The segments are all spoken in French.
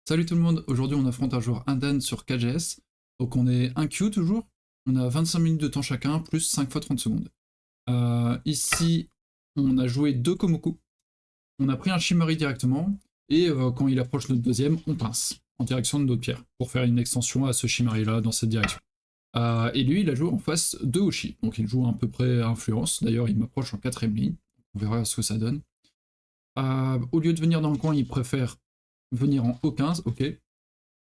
Salut tout le monde, aujourd'hui on affronte un joueur Indan sur KGS. Donc on est 1 Q toujours, on a 25 minutes de temps chacun, plus 5 fois 30 secondes. Ici, on a joué 2 Komoku, on a pris un Shimari directement, et quand il approche notre deuxième, on pince en direction de notre pierre, pour faire une extension à ce Shimari là dans cette direction. Et lui, il a joué en face de Hoshi, donc il joue à peu près à influence, d'ailleurs il m'approche en 4ème ligne, on verra ce que ça donne. Au lieu de venir dans le coin, il préfère venir en O15, ok.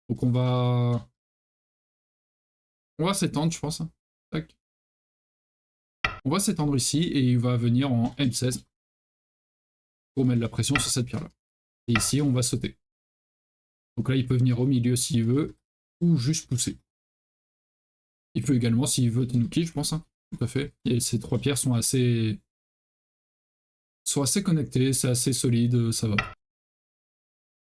Donc on va s'étendre, je pense. Tac. On va s'étendre ici et il va venir en M16 pour mettre la pression sur cette pierre-là. Et ici, on va sauter. Donc là, il peut venir au milieu s'il veut, ou juste pousser. Il peut également, s'il veut, Tenuki, je pense. Hein. Tout à fait. Et ces trois pierres sont assez connectées, c'est assez solide, ça va.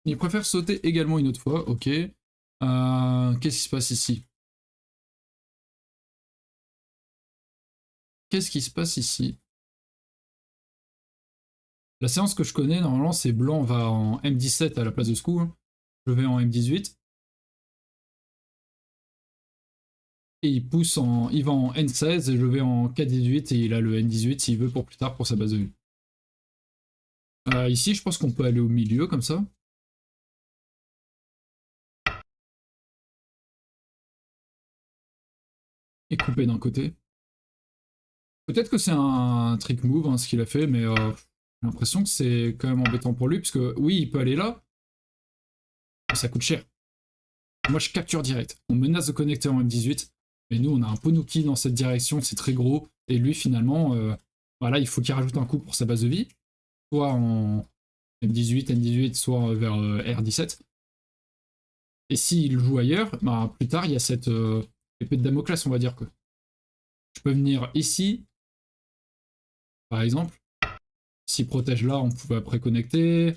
Il préfère sauter également une autre fois, ok. Qu'est-ce qui se passe ici? Qu'est-ce qui se passe ici? La séance que je connais, normalement, c'est blanc va en M17 à la place de ce coup. Hein. Je vais en M18. Et il pousse en. Il va en N16 et je vais en K18 et il a le N18 s'il veut pour plus tard pour sa base de vue. Ici, je pense qu'on peut aller au milieu comme ça. Et couper d'un côté. Peut-être que c'est un trick move hein, ce qu'il a fait, mais j'ai l'impression que c'est quand même embêtant pour lui, parce que oui, il peut aller là, mais ça coûte cher. Moi, je capture direct. On menace de connecter en M18, mais nous, on a un Ponuki dans cette direction, c'est très gros, et lui, finalement, voilà, il faut qu'il rajoute un coup pour sa base de vie, soit en M18, N18, soit vers R17. Et s'il joue ailleurs, bah, plus tard, il y a cette épée de Damoclès, on va dire que. Je peux venir ici, par exemple. S'il protège là, on pouvait après connecter.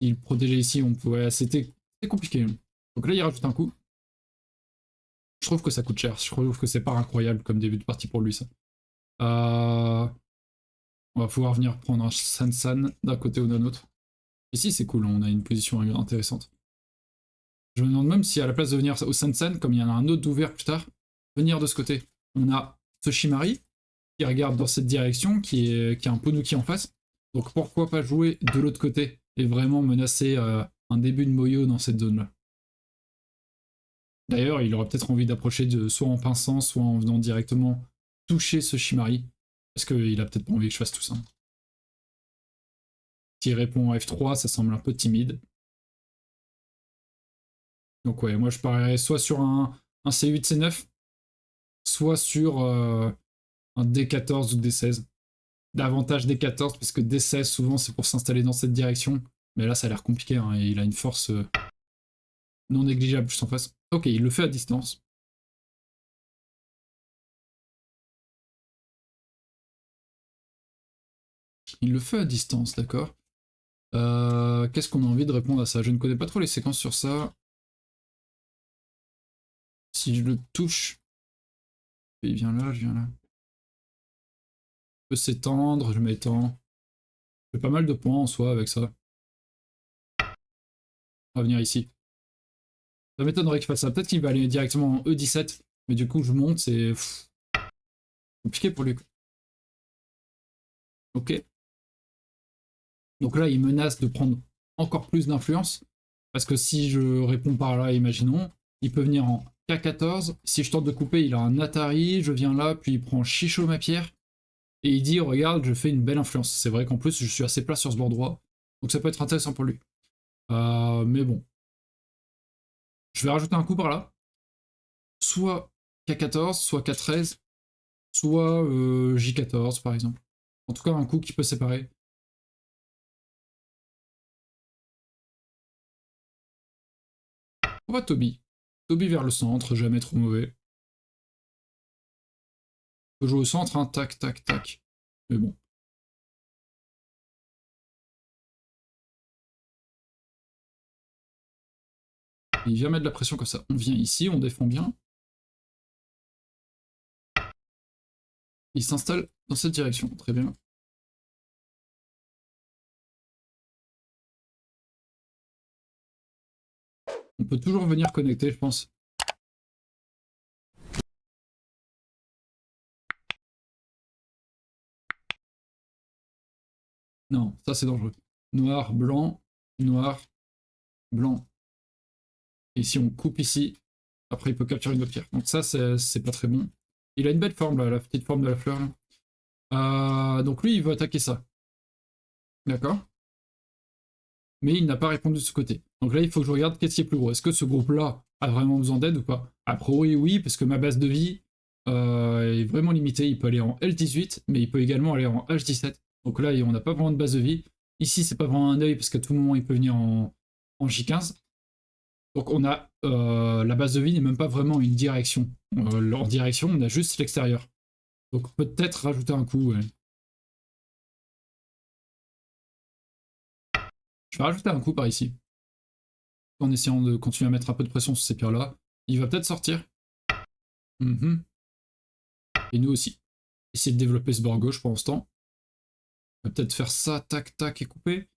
Il protégeait ici, on pouvait. C'était compliqué. Donc là, il rajoute un coup. Je trouve que ça coûte cher. Je trouve que c'est pas incroyable comme début de partie pour lui, ça. On va pouvoir venir prendre un Sansan d'un côté ou d'un autre. Ici, c'est cool, on a une position intéressante. Je me demande même si à la place de venir au Sansan, comme il y en a un autre d'ouvert plus tard, venir de ce côté. On a ce Shimari qui regarde dans cette direction, qui a un Ponuki en face. Donc pourquoi pas jouer de l'autre côté et vraiment menacer un début de Moyo dans cette zone-là. D'ailleurs, il aurait peut-être envie d'approcher soit en pinçant, soit en venant directement toucher ce Shimari. Parce qu'il a peut-être pas envie que je fasse tout ça. S'il répond F3, ça semble un peu timide. Donc ouais, moi je parierais soit sur un C8, C9, soit sur un D14 ou D16. Davantage D14, parce que D16, souvent, c'est pour s'installer dans cette direction. Mais là, ça a l'air compliqué, hein, et il a une force non négligeable juste en face. Ok, il le fait à distance. Il le fait à distance, d'accord. Qu'est-ce qu'on a envie de répondre à ça? Je ne connais pas trop les séquences sur ça. Si je le touche... Il vient là, je viens là. Il peut s'étendre, je m'étends. Je fais pas mal de points en soi avec ça. On va venir ici. Ça m'étonnerait qu'il fasse ça. Peut-être qu'il va aller directement en E17, mais du coup je monte, c'est compliqué pour lui. Ok. Donc là, il menace de prendre encore plus d'influence, parce que si je réponds par là, imaginons, il peut venir en K14. Si je tente de couper, il a un Atari, je viens là, puis il prend Chicho ma pierre, et il dit, regarde, je fais une belle influence. C'est vrai qu'en plus, je suis assez plat sur ce bord droit, donc ça peut être intéressant pour lui. Mais bon. Je vais rajouter un coup par là. Soit K14, soit K13, soit J14 par exemple. En tout cas, un coup qui peut séparer. On va Toby. Toby vers le centre, jamais trop mauvais. On peut jouer au centre, hein, tac, tac, tac. Mais bon. Il vient mettre de la pression comme ça. On vient ici, on défend bien. Il s'installe dans cette direction, très bien. On peut toujours venir connecter, je pense. Non, ça c'est dangereux. Noir, blanc, noir, blanc. Et si on coupe ici, après il peut capturer une autre pierre. Donc ça, c'est pas très bon. Il a une belle forme, là, la petite forme de la fleur. Là. Donc lui, il veut attaquer ça. D'accord. Mais il n'a pas répondu de ce côté. Donc là, il faut que je regarde qu'est-ce qui est plus gros. Est-ce que ce groupe-là a vraiment besoin d'aide ou pas? A priori, oui, parce que ma base de vie est vraiment limitée. Il peut aller en L18, mais il peut également aller en H17. Donc là, on n'a pas vraiment de base de vie. Ici, c'est pas vraiment un œil, parce qu'à tout moment, il peut venir en J15. Donc on a la base de vie n'est même pas vraiment une direction. En direction, on a juste l'extérieur. Donc peut-être rajouter un coup. Ouais. Je vais rajouter un coup par ici. En essayant de continuer à mettre un peu de pression sur ces pierres-là. Il va peut-être sortir. Et nous aussi. Essayer de développer ce bord gauche pour l'instant. On va peut-être faire ça, tac, tac, et couper.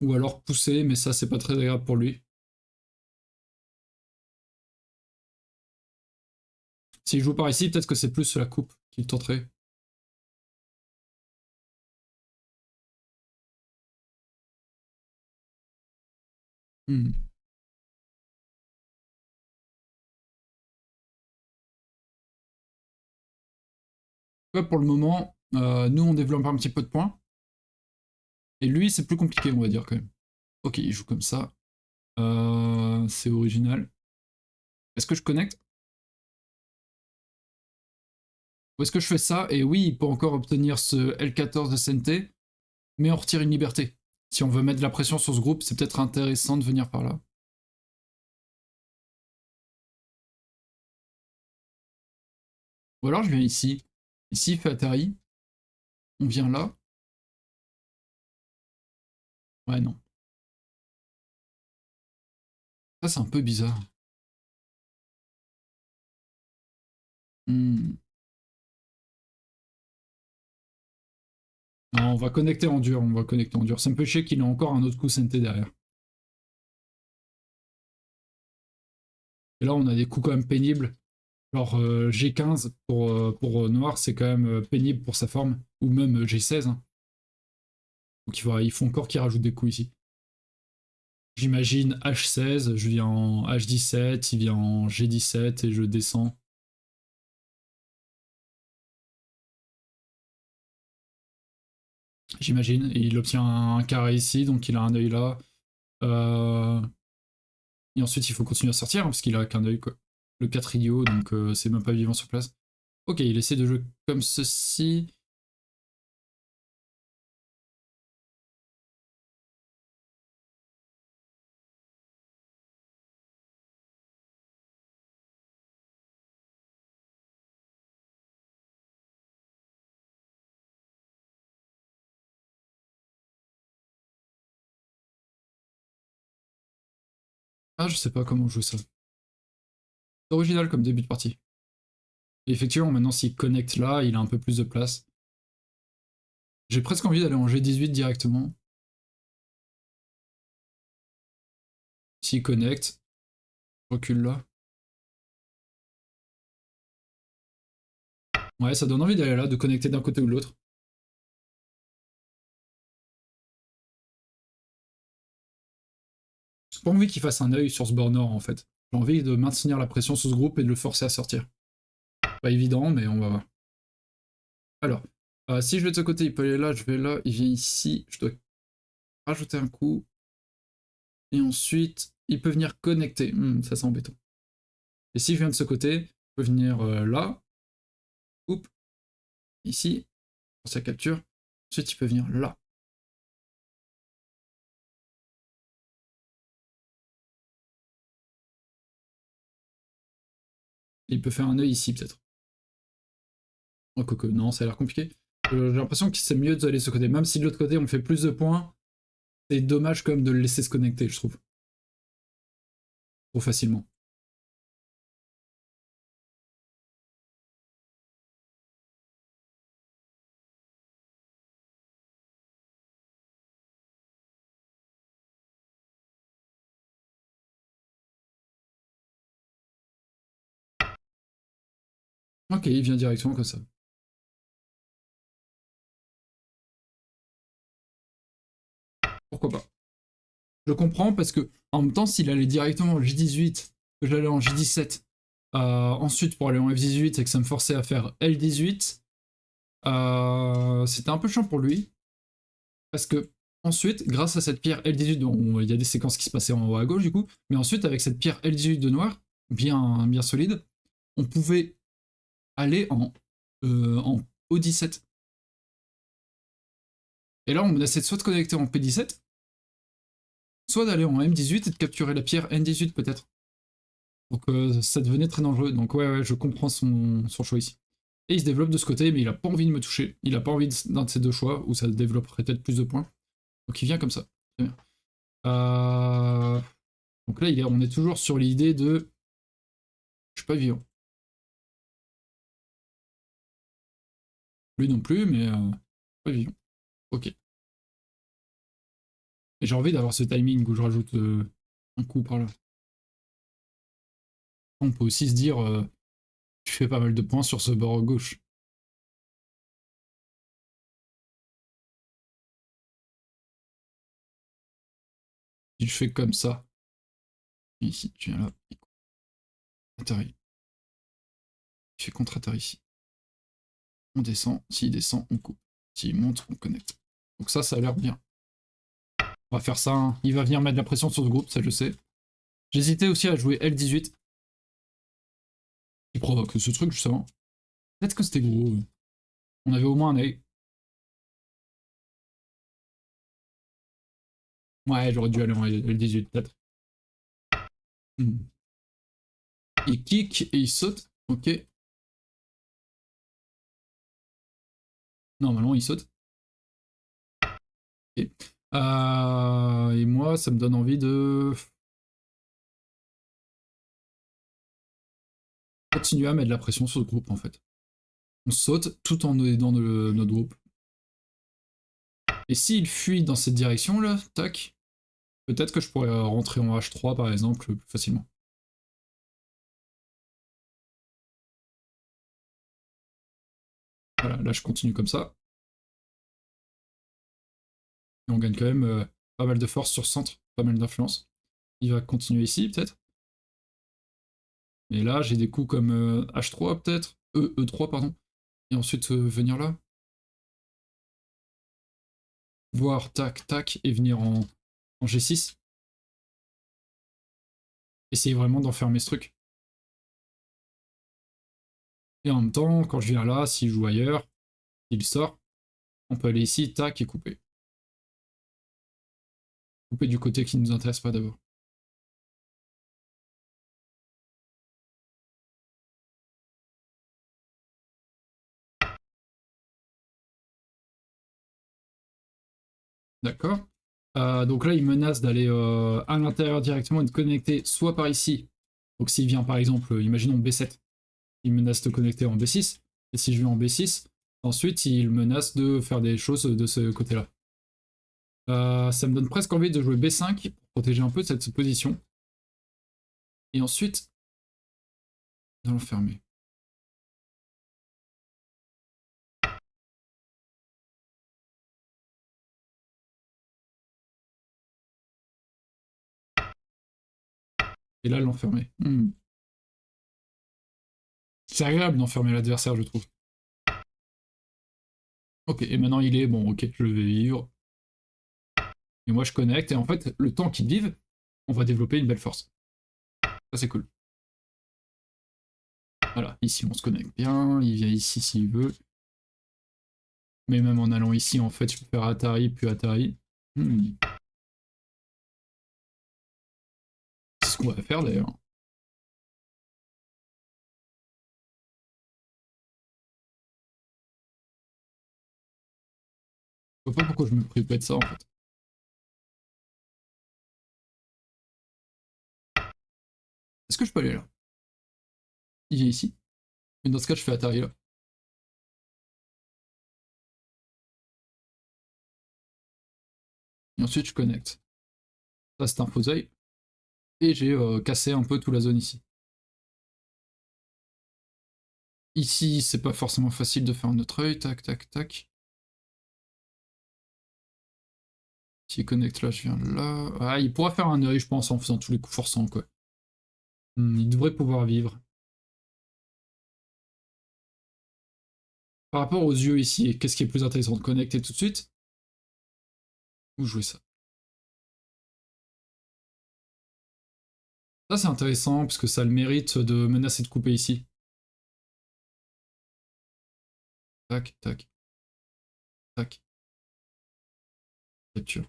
Ou alors pousser, mais ça, c'est pas très agréable pour lui. S'il joue par ici, peut-être que c'est plus la coupe qu'il tenterait. Hmm. Pour le moment, nous, on développe un petit peu de points. Et lui, c'est plus compliqué, on va dire, quand même. Ok, il joue comme ça. C'est original. Est-ce que je connecte? Ou est-ce que je fais ça? Et oui, il peut encore obtenir ce L14 de CNT, mais on retire une liberté. Si on veut mettre de la pression sur ce groupe, c'est peut-être intéressant de venir par là. Ou alors je viens ici. Ici, il fait Atari. On vient là. Ouais, non. Ça, c'est un peu bizarre. Hmm. Non, on va connecter en dur, on va connecter en dur. Ça me fait chier qu'il ait encore un autre coup CNT derrière. Et là, on a des coups quand même pénibles. Genre G15 pour Noir, c'est quand même pénible pour sa forme. Ou même G16. Hein. Donc il faut encore qu'il rajoute des coups ici. J'imagine H16, je viens en H17, il vient en G17 et je descends. J'imagine. Et il obtient un carré ici, donc il a un œil là. Euh, Et ensuite, il faut continuer à sortir, hein, parce qu'il a qu'un œil, quoi. Le 4 idiot, donc c'est même pas vivant sur place. Ok, il essaie de jouer comme ceci. Ah, je sais pas comment jouer ça. C'est original comme début de partie. Et effectivement, maintenant, s'il connecte là, il a un peu plus de place. J'ai presque envie d'aller en G18 directement. S'il connecte, recule là. Ouais, ça donne envie d'aller là, de connecter d'un côté ou de l'autre. J'ai pas envie qu'il fasse un œil sur ce bord nord, en fait. J'ai envie de maintenir la pression sur ce groupe et de le forcer à sortir. Pas évident, mais on va voir. Alors, si je vais de ce côté, il peut aller là, je vais là, il vient ici, je dois rajouter un coup. Et ensuite, il peut venir connecter. Ça c'est embêtant. Et si je viens de ce côté, il peut venir là, oups, ici, pour sa capture. Ensuite, il peut venir là. Et il peut faire un œil ici, peut-être. Oh, coco, non, ça a l'air compliqué. J'ai l'impression que c'est mieux d'aller de ce côté. Même si de l'autre côté, on fait plus de points, c'est dommage quand même de le laisser se connecter, je trouve. Trop facilement. Ok, il vient directement comme ça. Pourquoi pas. Je comprends parce que, en même temps, s'il allait directement en J18, que j'allais en J17, ensuite pour aller en F18 et que ça me forçait à faire L18, c'était un peu chiant pour lui. Parce que, ensuite, grâce à cette pierre L18, dont il y a des séquences qui se passaient en haut à gauche du coup, mais ensuite, avec cette pierre L18 de noir, bien solide, on pouvait aller en O17. Et là, on menaçait soit de connecter en P17, soit d'aller en M18 et de capturer la pierre N18 peut-être. Donc ça devenait très dangereux. Donc ouais, je comprends son choix ici. Et il se développe de ce côté, mais il a pas envie de me toucher. Il a pas envie d'un de ces deux choix, où ça développerait peut-être plus de points. Donc il vient comme ça. Très bien. Donc là, on est toujours sur l'idée de... Je suis pas vivant. Lui non plus, mais pas vivant. Ok. Et j'ai envie d'avoir ce timing où je rajoute un coup par là. On peut aussi se dire, tu fais pas mal de points sur ce bord gauche. Si je fais comme ça, ici, tu viens là, atterris. Tu fais contre-atterri ici. On descend, s'il descend, on coupe. S'il monte, on connecte. Donc ça a l'air bien. On va faire ça, hein. Il va venir mettre de la pression sur ce groupe, ça je sais. J'hésitais aussi à jouer L18. Qui provoque ce truc justement. Peut-être que c'était gros. On avait au moins un œil. Ouais, j'aurais dû aller en L18 peut-être. Il kick et il saute. Ok. Normalement, il saute. Okay. Et moi, ça me donne envie de continuer à mettre de la pression sur le groupe en fait. On saute tout en aidant notre groupe. Et s'il fuit dans cette direction là, tac, peut-être que je pourrais rentrer en H3 par exemple plus facilement. Voilà, là je continue comme ça. Et on gagne quand même pas mal de force sur centre, pas mal d'influence. Il va continuer ici peut-être. Et là j'ai des coups comme H3 peut-être, E3 pardon. Et ensuite venir là. Voir tac tac et venir en G6. Essayer vraiment d'enfermer ce truc. Et en même temps, quand je viens là, s'il joue ailleurs, il sort, on peut aller ici, tac, et couper. Couper du côté qui ne nous intéresse pas d'abord. D'accord. Donc là, il menace d'aller à l'intérieur directement et de connecter soit par ici. Donc s'il vient par exemple, imaginons B7, il menace de connecter en B6. Et si je viens en B6, ensuite il menace de faire des choses de ce côté-là. Ça me donne presque envie de jouer B5 pour protéger un peu de cette position. Et ensuite, de l'enfermer. Et là, l'enfermer. C'est agréable d'enfermer l'adversaire, je trouve. Ok, et maintenant il est bon, ok, je vais vivre. Et moi je connecte, et en fait, le temps qu'il vive, on va développer une belle force. Ça c'est cool. Voilà, ici on se connecte bien, il vient ici s'il veut. Mais même en allant ici, en fait, je peux faire Atari puis Atari. C'est ce qu'on va faire d'ailleurs. Je vois pas pourquoi je me préoccupais de ça en fait. Est-ce que je peux aller là? Il vient ici. Mais dans ce cas, je fais Atari là. Et ensuite, je connecte. Ça, c'est un faux œil. Et j'ai cassé un peu toute la zone ici. Ici, c'est pas forcément facile de faire un autre œil. Tac, tac, tac. S'il connecte là, je viens là. Ah, il pourra faire un œil, je pense, en faisant tous les coups forçants, quoi. Il devrait pouvoir vivre. Par rapport aux yeux ici, qu'est-ce qui est plus intéressant? De connecter tout de suite? Ou jouer ça? Ça, c'est intéressant, parce que ça a le mérite de menacer de couper ici. Tac, tac. Tac. Capture.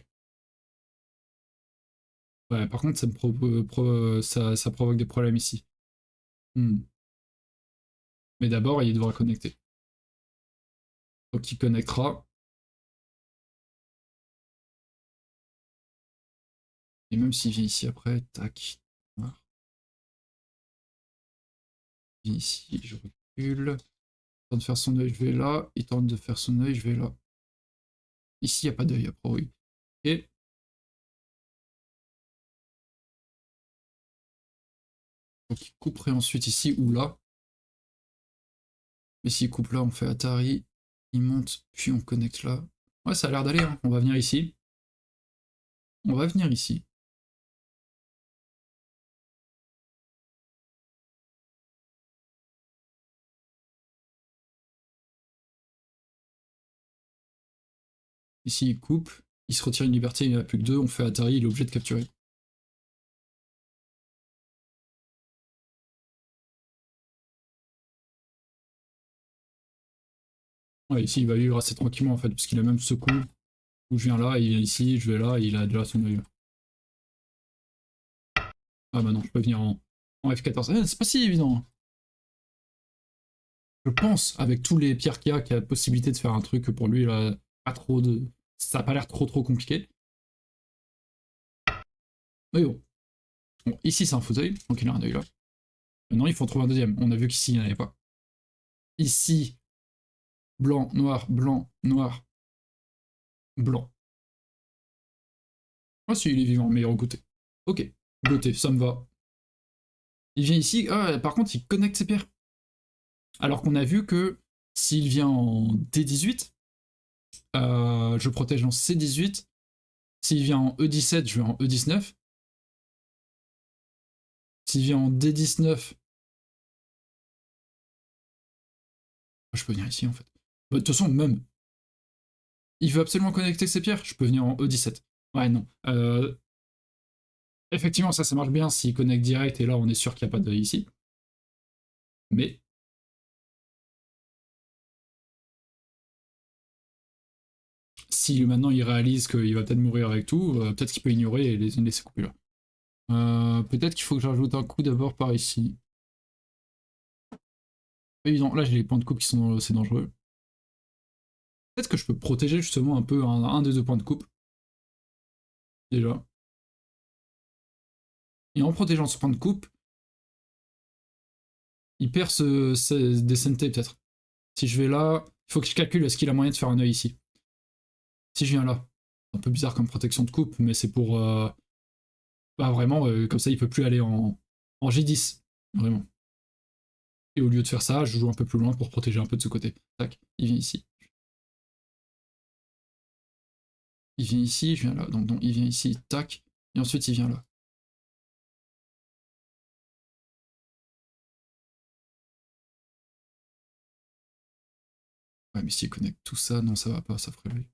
Ouais, par contre, ça, ça provoque des problèmes ici. Mais d'abord, il devra connecter. Donc il connectera. Et même s'il vient ici après, tac. Voilà. Il vient ici, je recule. Il tente de faire son œil, je vais là. Il tente de faire son œil, je vais là. Ici, il n'y a pas d'œil, après, oui. Et donc il couperait ensuite ici ou là. Mais s'il coupe là, on fait Atari. Il monte, puis on connecte là. Ouais, ça a l'air d'aller, hein. On va venir ici. On va venir ici. Ici, il coupe. Il se retire une liberté, il n'y en a plus que deux. On fait Atari, il est obligé de capturer. Ouais, ici, il va vivre assez tranquillement, en fait, parce qu'il a même ce coup où je viens là, il vient ici, je vais là, et il a déjà son œil. Ah bah non, je peux venir en F14. C'est pas si évident, hein. Je pense, avec tous les pierres qu'il y a la possibilité de faire un truc pour lui, là, pas trop de... Ça a pas l'air trop compliqué. Mais bon. Bon, ici, c'est un fauteuil, donc il a un œil là. Maintenant, il faut en trouver un deuxième. On a vu qu'ici, il n'y en avait pas. Ici, blanc, noir, blanc, noir, blanc. Ah si, il est vivant, mais il est recouté. Ok, beauté, ça me va. Il vient ici, ah, par contre, il connecte ses pierres. Alors qu'on a vu que s'il vient en D18, je protège en C18. S'il vient en E17, je vais en E19. S'il vient en D19, je peux venir ici en fait. Bah, de toute façon, même, il veut absolument connecter ses pierres, je peux venir en E17. Ouais, non. Effectivement, ça marche bien s'il connecte direct, et là, on est sûr qu'il n'y a pas de ici. Mais si maintenant il réalise qu'il va peut-être mourir avec tout, peut-être qu'il peut ignorer et les laisser couper là. Peut-être qu'il faut que j'ajoute un coup d'abord par ici. Évident, là j'ai les points de coupe qui sont assez dangereux. Peut-être que je peux protéger justement un peu un des deux points de coupe. Déjà. Et en protégeant ce point de coupe, il perd des santé peut-être. Si je vais là, il faut que je calcule est-ce qu'il a moyen de faire un œil ici. Si je viens là, c'est un peu bizarre comme protection de coupe, mais c'est pour... bah vraiment, comme ça il peut plus aller en G10. Vraiment. Et au lieu de faire ça, je joue un peu plus loin pour protéger un peu de ce côté. Tac, il vient ici. Il vient ici, je viens là. Donc il vient ici, tac. Et ensuite il vient là. Ouais, mais s'il connecte tout ça, non, ça va pas, ça ferait l'œil.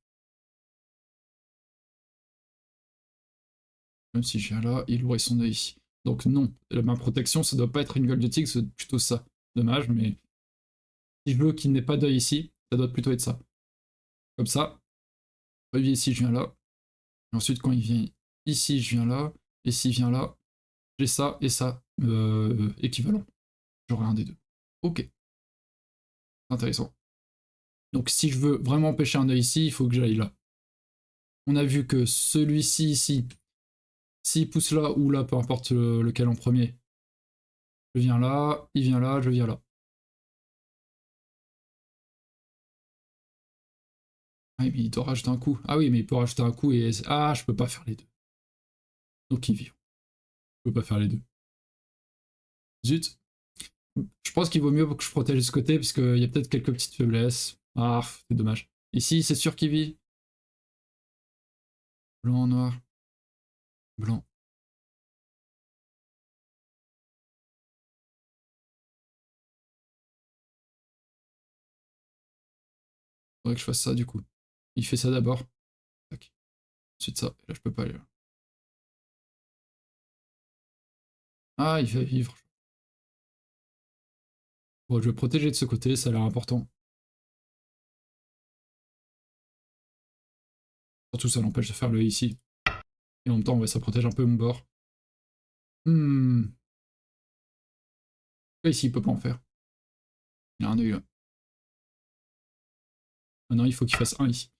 Même si je viens là, il aurait son œil ici. Donc non, ma protection, ça doit pas être une gueule de tigre, c'est plutôt ça. Dommage, mais si je veux qu'il n'ait pas d'œil ici, ça doit plutôt être ça. Comme ça, il vient ici, je viens là. Et ensuite, quand il vient ici, je viens là. Et s'il vient là, j'ai ça et ça équivalent. J'aurai un des deux. Ok, intéressant. Donc si je veux vraiment empêcher un œil ici, il faut que j'aille là. On a vu que celui-ci ici, s'il pousse là ou là, peu importe lequel en premier, je viens là, il vient là, je viens là. Ah oui, mais il doit rajouter un coup. Ah oui, mais il peut rajouter un coup et... Ah, je peux pas faire les deux. Donc il vit. Je peux pas faire les deux. Zut. Je pense qu'il vaut mieux que je protège ce côté, parce qu'il y a peut-être quelques petites faiblesses. Ah, c'est dommage. Ici, c'est sûr qu'il vit. Blanc, noir. Blanc. Faudrait que je fasse ça, du coup. Il fait ça d'abord. Tac. Ensuite ça. Et là, je peux pas aller là. Ah, il fait vivre. Bon, je vais protéger de ce côté, ça a l'air important. Surtout, ça l'empêche de faire le ici. Et en même temps, ouais, ça protège un peu mon bord. Là, ici, il peut pas en faire. Il a un œil là. Maintenant, il faut qu'il fasse un ici.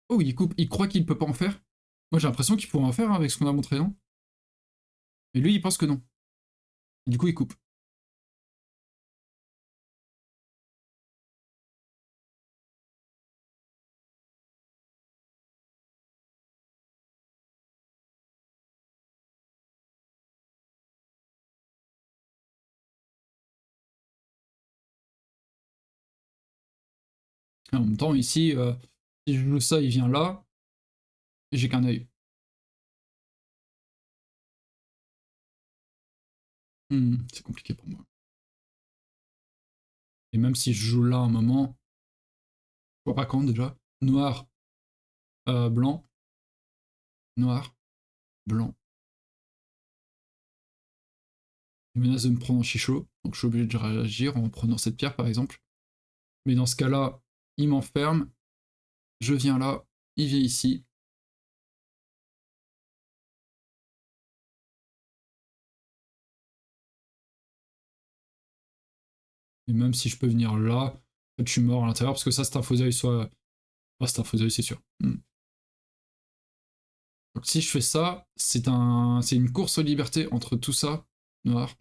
Oh, il coupe. Il croit qu'il peut pas en faire. Moi, j'ai l'impression qu'il pourrait en faire, hein, avec ce qu'on a montré, non? Mais lui, il pense que non. Et du coup, il coupe. Et en même temps, ici, si je joue ça, il vient là. Et j'ai qu'un œil. C'est compliqué pour moi. Et même si je joue là un moment, je vois pas quand déjà. Noir, blanc, noir, blanc. Il menace de me prendre en chichot, donc je suis obligé de réagir en prenant cette pierre par exemple. Mais dans ce cas-là, il m'enferme, je viens là, il vient ici. Et même si je peux venir là, en fait, je suis mort à l'intérieur parce que ça c'est un faux œil, soit. Ah, c'est un faux œil, c'est sûr. Donc si je fais ça, c'est une course aux libertés entre tout ça, noir,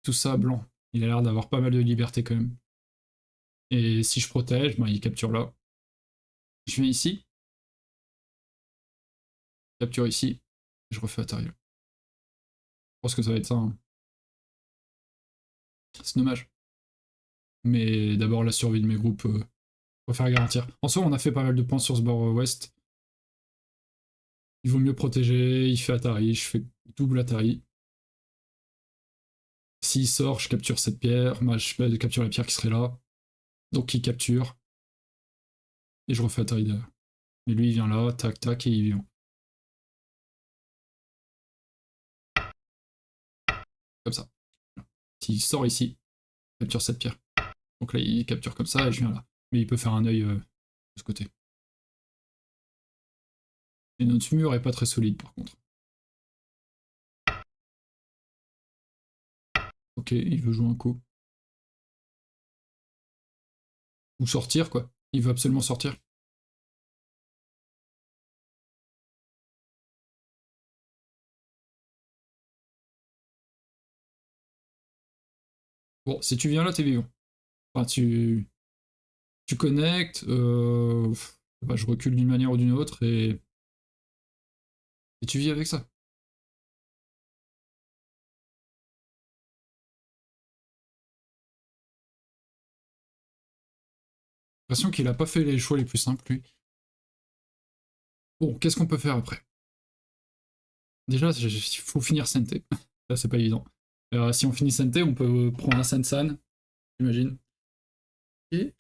tout ça, blanc. Il a l'air d'avoir pas mal de liberté quand même. Et si je protège, ben, il capture là. Je viens ici, capture ici, et je refais Atari. Je pense que ça va être ça. Hein. C'est dommage. Mais d'abord la survie de mes groupes, préfère garantir. En soi, on a fait pas mal de points sur ce bord ouest. Il vaut mieux protéger, il fait Atari, je fais double Atari. S'il sort, je capture cette pierre, je peux capturer la pierre qui serait là. Donc il capture. Et je refais Atari derrière. Et lui il vient là, tac tac, et il vient. Comme ça. S'il sort ici, il capture cette pierre. Donc là il capture comme ça et je viens là. Mais il peut faire un œil de ce côté. Et notre mur est pas très solide par contre. Ok, il veut jouer un coup. Ou sortir quoi. Il veut absolument sortir. Bon, si tu viens là, t'es vivant. Enfin, tu connectes, bah, je recule d'une manière ou d'une autre et tu vis avec ça. J'ai l'impression qu'il a pas fait les choix les plus simples, lui. Bon, qu'est-ce qu'on peut faire après? Déjà, il faut finir Sente. Ça, c'est pas évident. Si on finit Sente, on peut prendre un Sensan, j'imagine. Et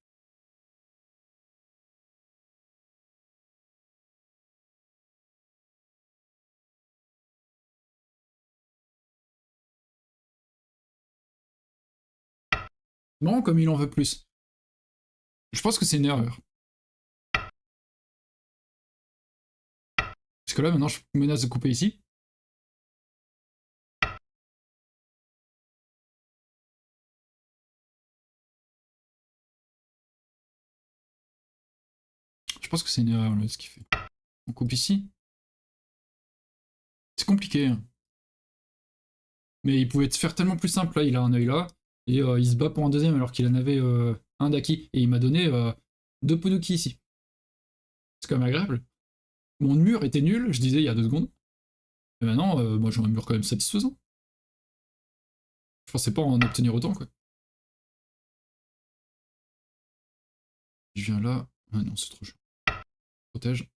non, comme il en veut plus. Je pense que c'est une erreur. Parce que là, maintenant, je menace de couper ici. Je pense que c'est une erreur, là, ce qu'il fait. On coupe ici. C'est compliqué. Hein. Mais il pouvait se faire tellement plus simple. Là, il a un œil là. Et il se bat pour un deuxième alors qu'il en avait un d'Aki. Et il m'a donné deux Poduki ici. C'est quand même agréable. Mon mur était nul, je disais il y a 2 secondes. Et maintenant, moi j'ai un mur quand même satisfaisant. pensais pas en obtenir autant, quoi. Je viens là. Ah non, c'est trop chaud. Protège.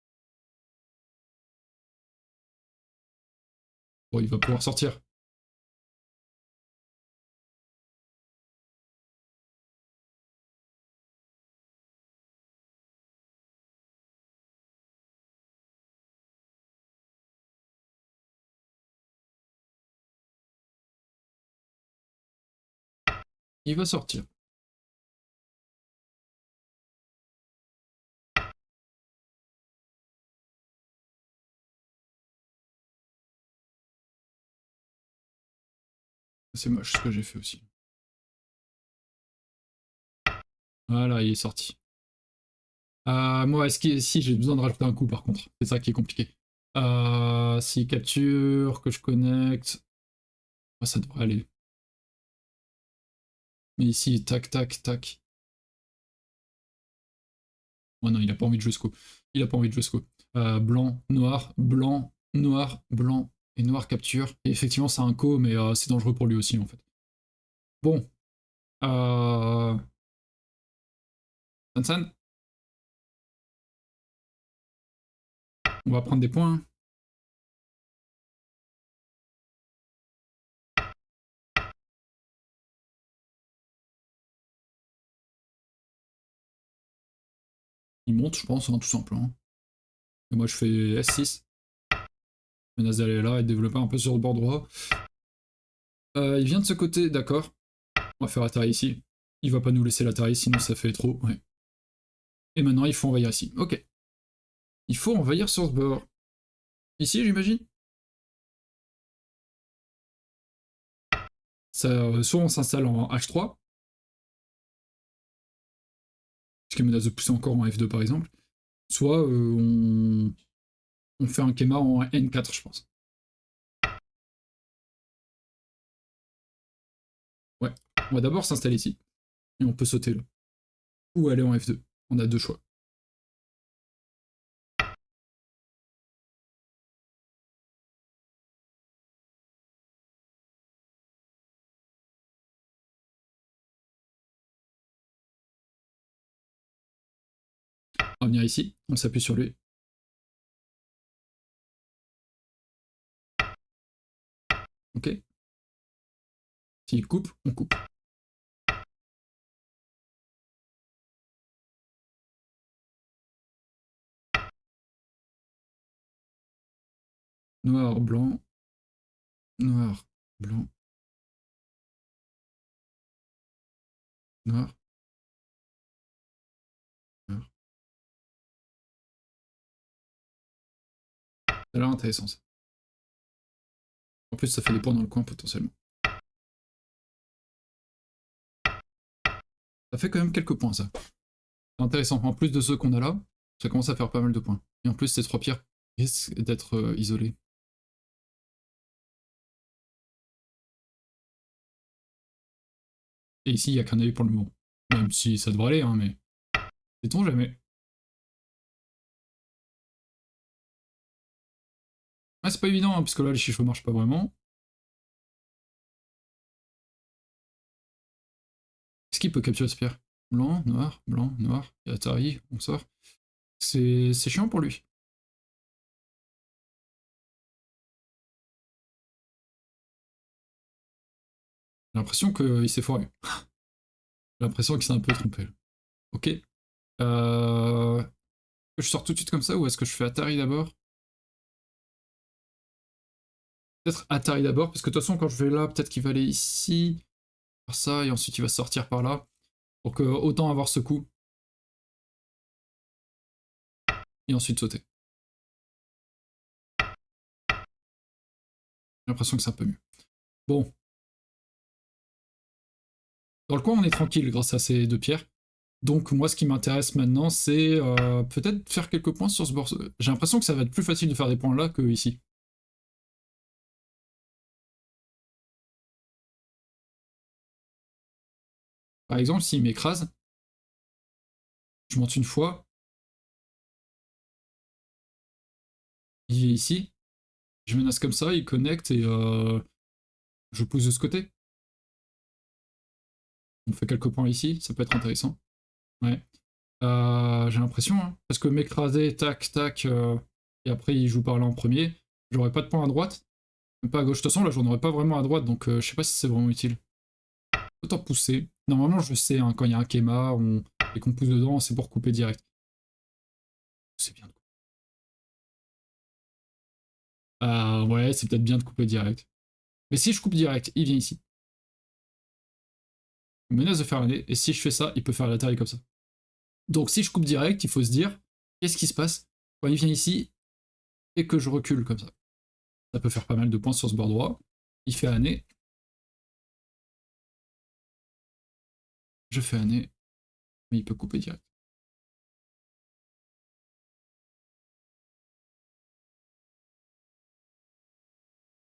Bon, il va pouvoir sortir. Il va sortir. C'est moche ce que j'ai fait aussi. Voilà, il est sorti. Moi, est-ce que si j'ai besoin de rajouter un coup par contre, c'est ça qui est compliqué. S'il capture, que je connecte, ça devrait aller. Mais ici, tac, tac, tac. Oh non, il a pas envie de jouer ce coup. Il a pas envie de jouer ce coup. Blanc, noir, blanc, noir, blanc et noir capture. Et effectivement, c'est un co, mais c'est dangereux pour lui aussi en fait. Bon. Sansan, on va prendre des points. Il monte, je pense, hein, tout simplement. Et moi, je fais S6. Menace d'aller là et de développer un peu sur le bord droit. Il vient de ce côté, d'accord. On va faire atterrir ici. Il va pas nous laisser l'atterrir, sinon ça fait trop. Ouais. Et maintenant, il faut envahir ici. Ok. Il faut envahir sur ce bord. Ici, j'imagine. Soit on s'installe en H3, ce qui menace de pousser encore en F2 par exemple, soit on fait un Kema en N4, je pense. Ouais. On va d'abord s'installer ici. Et on peut sauter là. Ou aller en F2. On a deux choix. On va venir ici, on s'appuie sur lui. Ok. S'il coupe, on coupe. Noir, blanc. Noir, blanc. Noir. Noir. Ça a l'air intéressant ça. En plus, ça fait des points dans le coin potentiellement. Ça fait quand même quelques points ça. C'est intéressant. En plus de ceux qu'on a là, ça commence à faire pas mal de points. Et en plus, ces trois pierres risquent d'être isolées. Et ici, il n'y a qu'un œil pour le moment. Même si ça devrait aller, hein, mais. Sait-on jamais. Ah, c'est pas évident, hein, parce que là, les chiffres marchent pas vraiment. Est-ce qu'il peut capturer ce pierre? Blanc, noir, et Atari, on sort. C'est chiant pour lui. J'ai l'impression qu'il s'est foiré. J'ai l'impression qu'il s'est un peu trompé. Ok. Je sors tout de suite comme ça ou est-ce que je fais Atari d'abord? Peut-être Atari d'abord, parce que de toute façon, quand je vais là, peut-être qu'il va aller ici, faire ça, et ensuite il va sortir par là. Donc autant avoir ce coup, et ensuite sauter. J'ai l'impression que c'est un peu mieux. Bon. Dans le coin, on est tranquille grâce à ces deux pierres. Donc moi, ce qui m'intéresse maintenant, c'est peut-être faire quelques points sur ce bord. J'ai l'impression que ça va être plus facile de faire des points là que ici. Par exemple, s'il m'écrase, je monte une fois, il est ici, je menace comme ça, il connecte et je pousse de ce côté. On fait quelques points ici, ça peut être intéressant. Ouais. J'ai l'impression, hein, parce que m'écraser, tac, tac, et après il joue par là en premier, j'aurais pas de points à droite, même pas à gauche. De toute façon, là, j'en aurais pas vraiment à droite, donc je sais pas si c'est vraiment utile. Autant pousser. Normalement, je sais, hein, quand il y a un Kema et qu'on pousse dedans, c'est pour couper direct. C'est bien de couper. Ouais, c'est peut-être bien de couper direct. Mais si je coupe direct, il vient ici. Il menace de faire l'année, et si je fais ça, il peut faire la taille comme ça. Donc si je coupe direct, il faut se dire, qu'est-ce qui se passe quand il vient ici et que je recule comme ça. Ça peut faire pas mal de points sur ce bord droit. Il fait année. Je fais année, mais il peut couper direct.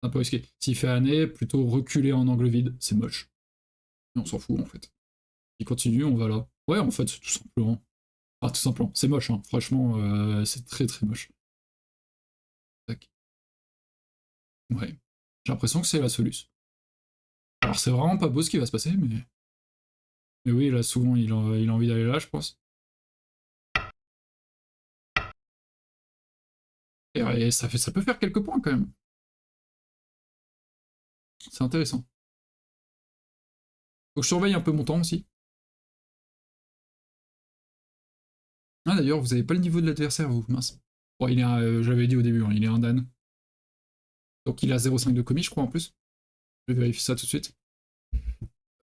C'est un peu risqué. S'il fait année, plutôt reculer en angle vide, c'est moche. Et on s'en fout en fait. Il continue, on va là. Ouais, en fait, tout simplement. Ah, tout simplement. C'est moche, hein. Franchement, c'est très très moche. Tac. Ouais. J'ai l'impression que c'est la solution. Alors, c'est vraiment pas beau ce qui va se passer, mais. Mais oui, là, souvent, il a envie d'aller là, je pense. Et ça peut faire quelques points quand même. C'est intéressant. Faut que je surveille un peu mon temps aussi. Ah d'ailleurs, vous avez pas le niveau de l'adversaire, vous, mince. Bon, il est j'avais dit au début, hein, il est un Dan. Donc il a 0,5 de commis, je crois, en plus. Je vais vérifier ça tout de suite.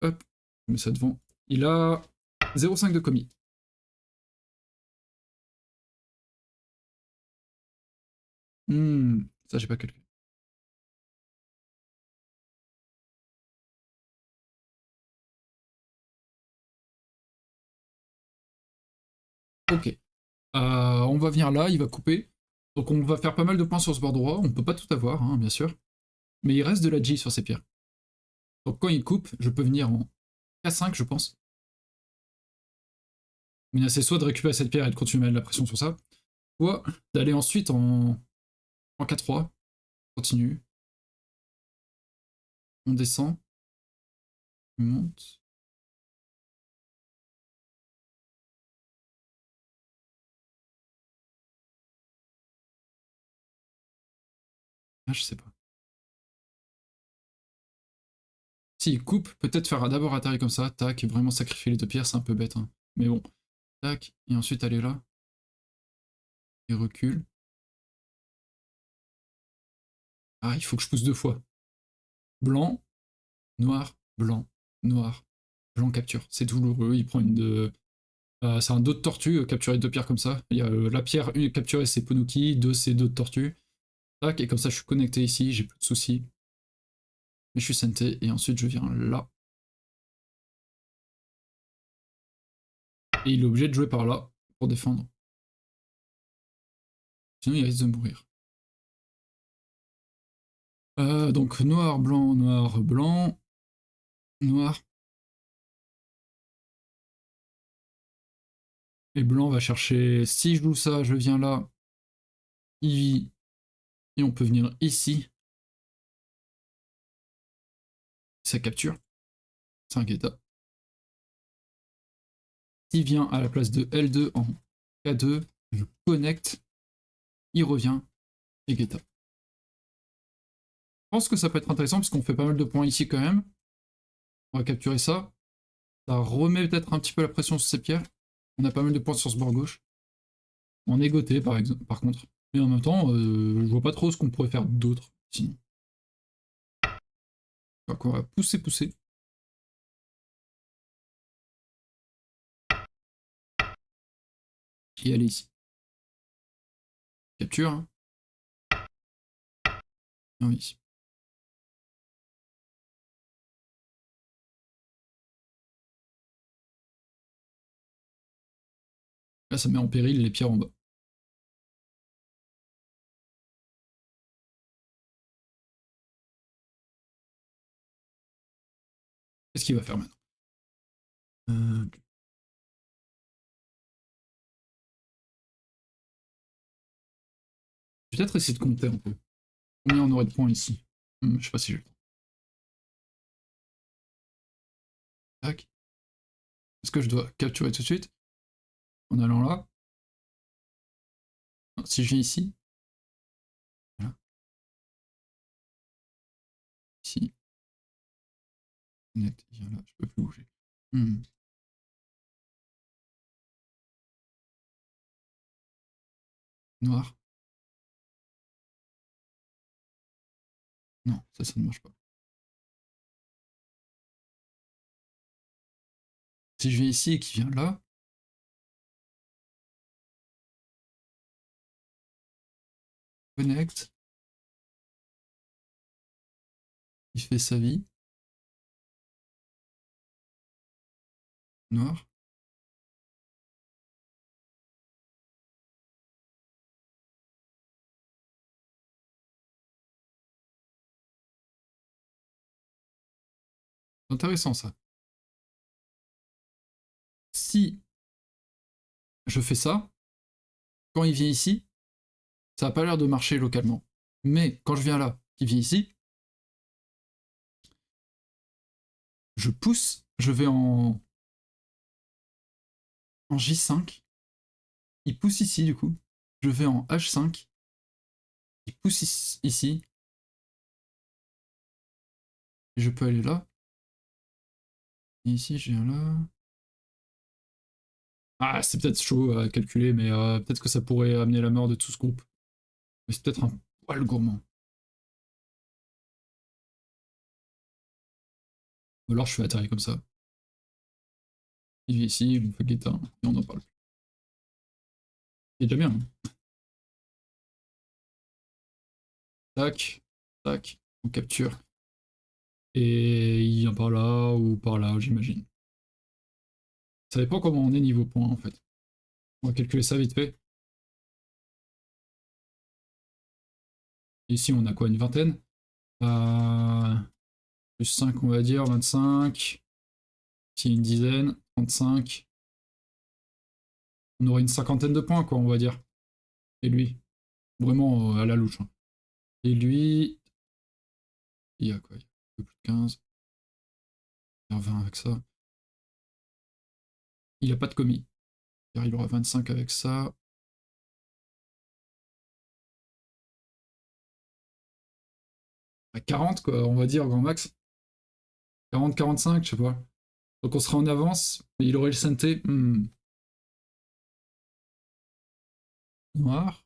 Hop, je mets ça devant. Il a 0,5 de commis. Ça j'ai pas calculé. Ok. On va venir là, il va couper. Donc on va faire pas mal de points sur ce bord droit. On peut pas tout avoir, hein, bien sûr. Mais il reste de la G sur ces pierres. Donc quand il coupe, je peux venir en K5, je pense. Mais c'est soit de récupérer cette pierre et de continuer à mettre de la pression sur ça, soit d'aller ensuite en K3. Continue. On descend. On monte. Ah, je sais pas. S'il coupe, peut-être faire d'abord atterrir comme ça, tac, et vraiment sacrifier les deux pierres, c'est un peu bête. Hein. Mais bon, tac, et ensuite aller là, et recule. Ah, il faut que je pousse deux fois. Blanc, noir, blanc, noir, blanc capture. C'est douloureux, il prend une de... c'est un dos de tortue, capturer deux pierres comme ça. Il y a la pierre, une capturée, c'est Ponuki, deux, c'est dos de tortue. Tac, et comme ça, je suis connecté ici, j'ai plus de soucis. Mais je suis senté, et ensuite je viens là. Et il est obligé de jouer par là, pour défendre. Sinon, il risque de mourir. Donc noir, blanc, noir, blanc, noir. Et blanc va chercher, si je joue ça, je viens là, il vit, et on peut venir ici. Ça capture, c'est un Geta. Il vient à la place de L2 en K2, je connecte, il revient, et Geta. Je pense que ça peut être intéressant parce qu'on fait pas mal de points ici quand même. On va capturer ça. Ça remet peut-être un petit peu la pression sur ces pierres. On a pas mal de points sur ce bord gauche. En égoté par exemple, par contre. Mais en même temps, je vois pas trop ce qu'on pourrait faire d'autre sinon. Donc on va pousser, pousser. Et aller ici. Capture. Hein. Ah oui. Là, ça met en péril les pierres en bas. Qu'est-ce qu'il va faire maintenant? Je vais peut-être essayer de compter un peu. Combien on aurait de points ici? Je sais pas si j'ai le temps. Tac. Est-ce que je dois capturer tout de suite en allant là? Non, si je viens ici, voilà. Ici, net, viens là, je peux plus bouger. Noir. Non, ça ne marche pas. Si je viens ici et qu'il vient là, connect, il fait sa vie. Noir. C'est intéressant ça. Si je fais ça, quand il vient ici, ça n'a pas l'air de marcher localement. Mais quand je viens là, qu'il vient ici, je pousse, je vais en J5, il pousse ici du coup, je vais en H5, il pousse ici, et je peux aller là, et ici je viens là. Ah, c'est peut-être chaud à calculer, mais peut-être que ça pourrait amener la mort de tout ce groupe. Mais c'est peut-être un poil gourmand. Ou alors je fais atterrir comme ça. Il vient ici, il me fait guetta, et on en parle. C'est déjà bien. Hein. Tac, tac, on capture. Et il vient par là ou par là, j'imagine. Ça dépend comment on est niveau point en fait. On va calculer ça vite fait. Ici on a quoi, une vingtaine plus 5 on va dire, 25. Ici une dizaine, 35. On aurait une cinquantaine de points quoi on va dire. Et lui, vraiment à la louche. Hein. Et lui, il y a quoi, il y a un peu plus de 15. Il y a 20 avec ça. Il a pas de commis. Il aura 25 avec ça. À 40 quoi, on va dire grand max. 40-45, je sais pas. Donc on sera en avance, mais il aurait le santé. Noir.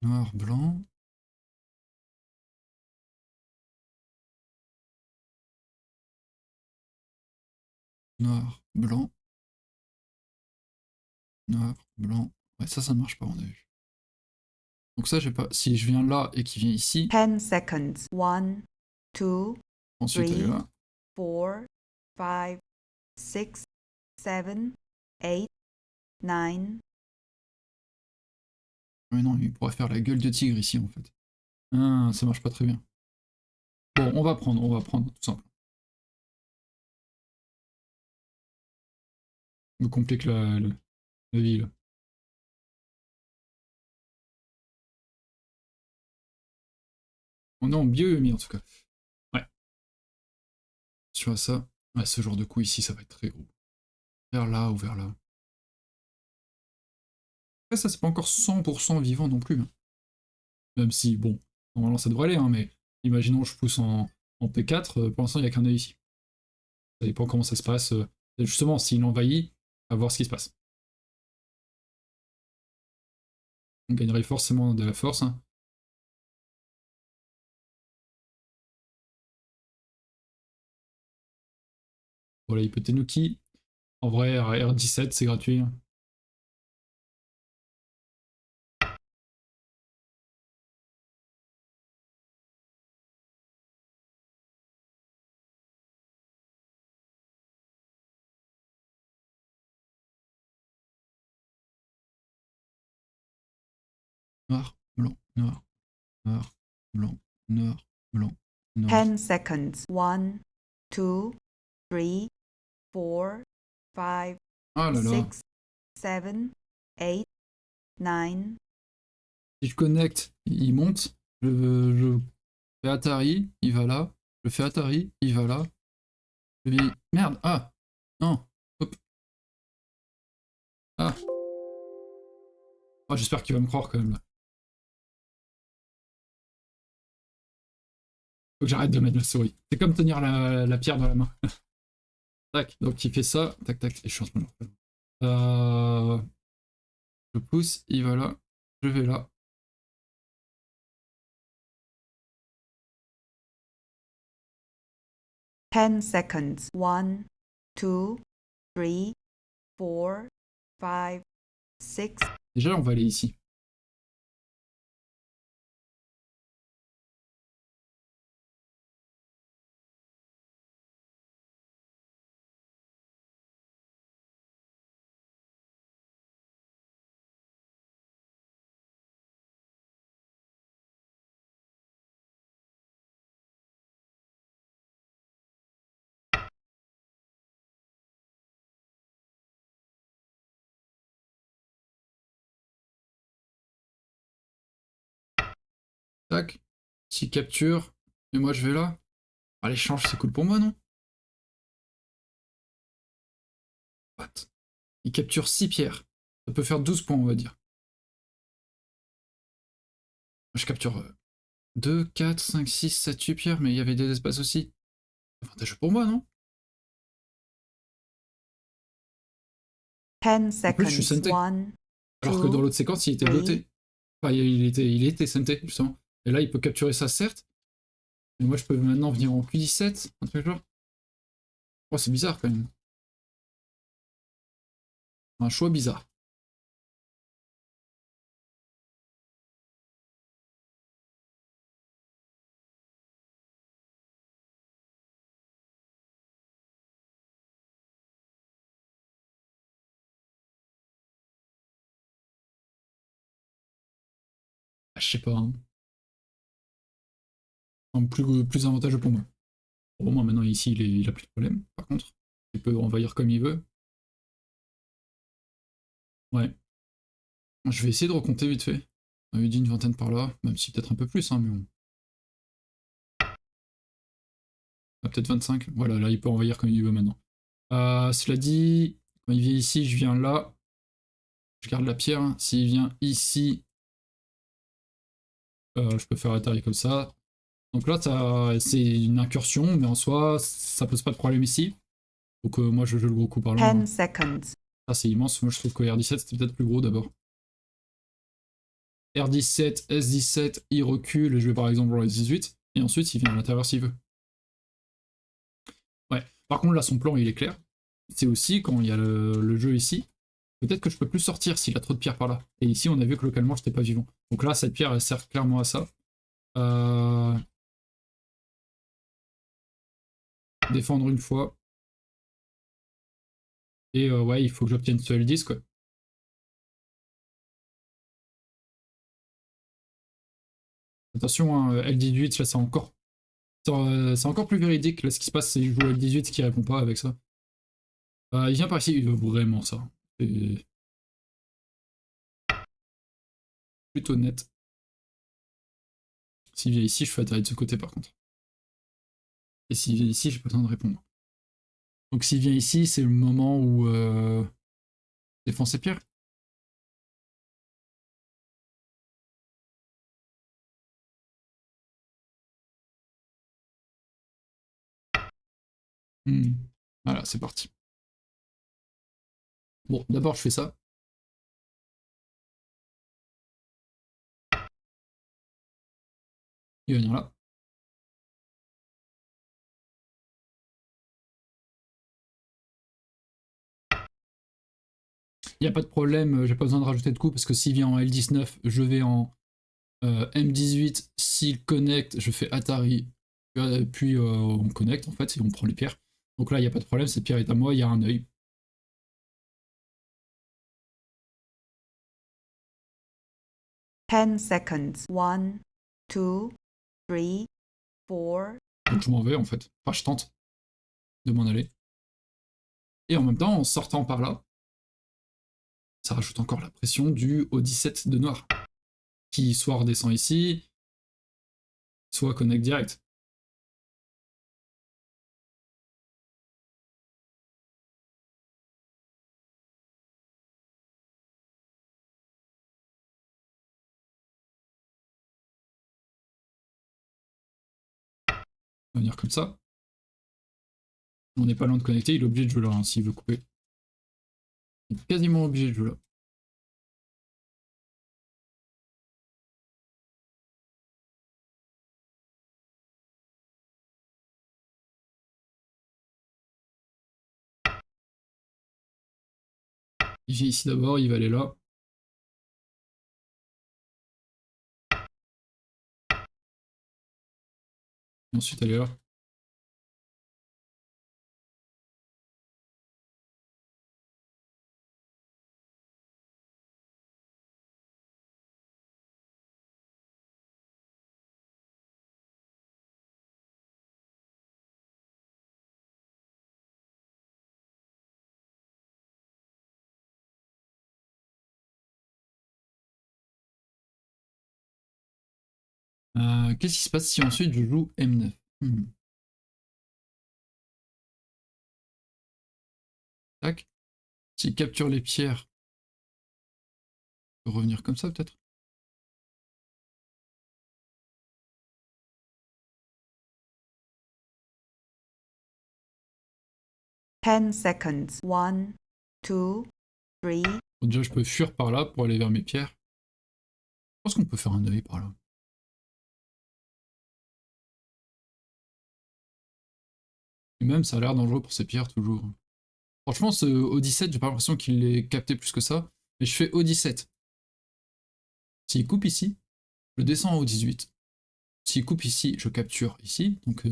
Noir, blanc. Noir, blanc. Noir, blanc. Ouais, ça ne marche pas, on a vu. Donc ça, j'ai pas. Si je viens là et qu'il vient ici. 10 seconds. 1, 2, Ensuite, elle est 3, là. 4, 5, 6, 7, 8, 9. Mais non, il pourrait faire la gueule de tigre ici, en fait. Ah, ça marche pas très bien. Bon, on va prendre, tout simplement. Me complique la vie, là. On est en bioémie, en tout cas. Ouais. Tu vois ça. Ouais, ce genre de coup ici, ça va être très gros. Vers là ou vers là. Après, ça, c'est pas encore 100% vivant non plus. Hein. Même si, bon, normalement, ça devrait aller, hein, mais imaginons que je pousse en P4, pour l'instant, il n'y a qu'un œil ici. Ça dépend comment ça se passe. Justement, s'il envahit, à voir ce qui se passe. On gagnerait forcément de la force. Hein. Voilà, il peut Tenuki. En vrai, R17, c'est gratuit. Hein. Noir, blanc, noir, noir, blanc, noir, blanc, noir. 10 seconds. 1, 2, 3, 4, 5, Ah là là. 6, 7, 8, 9. Si je connecte, il monte. Je fais Atari, il va là. Je fais Atari, il va là. Je dis merde, ah non, hop, ah. Oh, j'espère qu'il va me croire quand même là. Faut que j'arrête de mettre la souris. C'est comme tenir la pierre dans la main. Tac, donc il fait ça, tac tac, et je suis en train de le refaire. Je pousse, il va là, je vais là. 10 seconds. 1, 2, 3, 4, 5, 6. Déjà, on va aller ici. Tac, si capture, et moi je vais là. Ah, l'échange, c'est cool pour moi, non? What? Il capture 6 pierres. Ça peut faire 12 points, on va dire. Je capture 2, 4, 5, 6, 7, 8 pierres, mais il y avait des espaces aussi. Avantageux pour moi, non? 10 En plus, je suis seconds. senté. 1, Alors que dans 2, l'autre séquence, il était 3. doté. Enfin, il était senté, justement. Et là, il peut capturer ça, certes. Mais moi, je peux maintenant venir en Q17, un truc genre. Oh, c'est bizarre quand même. Un choix bizarre. Ah, je sais pas. Hein. Plus avantageux pour moi. Au moins, maintenant, ici, il a plus de problème. Par contre, il peut envahir comme il veut. Ouais. Je vais essayer de recompter vite fait. On avait dit une vingtaine par là, même si peut-être un peu plus, hein, mais bon. Ah, peut-être 25. Voilà, là, il peut envahir comme il veut maintenant. Cela dit, quand il vient ici, je viens là. Je garde la pierre. Hein. S'il vient ici, je peux faire atterrir comme ça. Donc là, c'est une incursion, mais en soi, ça pose pas de problème ici. Donc moi, je joue le gros coup par là. 10 seconds. Ah, c'est immense. Moi, je trouve que R17, c'était peut-être plus gros d'abord. R17, S17, il recule, et je vais par exemple en S18, et ensuite, il vient à l'intérieur s'il veut. Ouais. Par contre, là, son plan, il est clair. C'est aussi, quand il y a le jeu ici, peut-être que je peux plus sortir s'il a trop de pierres par là. Et ici, on a vu que localement, j'étais pas vivant. Donc là, cette pierre, elle sert clairement à ça. Défendre une fois. Et ouais, il faut que j'obtienne ce L10, quoi. Attention, hein, L18, là, c'est encore plus véridique. Là, ce qui se passe, c'est que je joue L18 qui répond pas avec ça. Il vient par ici, il veut vraiment ça. C'est plutôt net. S'il vient ici, je fais atterrir de ce côté par contre. Et s'il vient ici, j'ai pas besoin de répondre. Donc s'il vient ici, c'est le moment où défend ses pierres. Voilà, c'est parti. Bon, d'abord je fais ça. Il va venir là. Il n'y a pas de problème, j'ai pas besoin de rajouter de coups parce que s'il vient en L19, je vais en M18. S'il connecte, je fais Atari. Puis on connecte en fait et on prend les pierres. Donc là, il n'y a pas de problème, cette pierre est à moi, il y a un œil. Ten seconds. 1, 2, 3, 4. Donc je m'en vais en fait. Enfin, je tente de m'en aller. Et en même temps, en sortant par là, ça rajoute encore la pression du O17 de noir. qui soit redescend ici, soit connect direct. On va venir comme ça. On n'est pas loin de connecter, il est obligé de jouer là hein, s'il veut couper. Il est quasiment obligé de jouer là. Il vient ici d'abord, il va aller là. Et ensuite aller là. Qu'est-ce qui se passe si ensuite je joue M9 Tac. S'il capture les pierres, il peut revenir comme ça peut-être. Ten seconds. 1, 2, 3. Bon, déjà je peux fuir par là pour aller vers mes pierres. Je pense qu'on peut faire un œil par là. Et même ça a l'air dangereux pour ces pierres toujours. Franchement ce O17 j'ai pas l'impression qu'il l'ait capté plus que ça. Mais je fais O17. S'il coupe ici, je descends en O18. S'il coupe ici, je capture ici. Donc,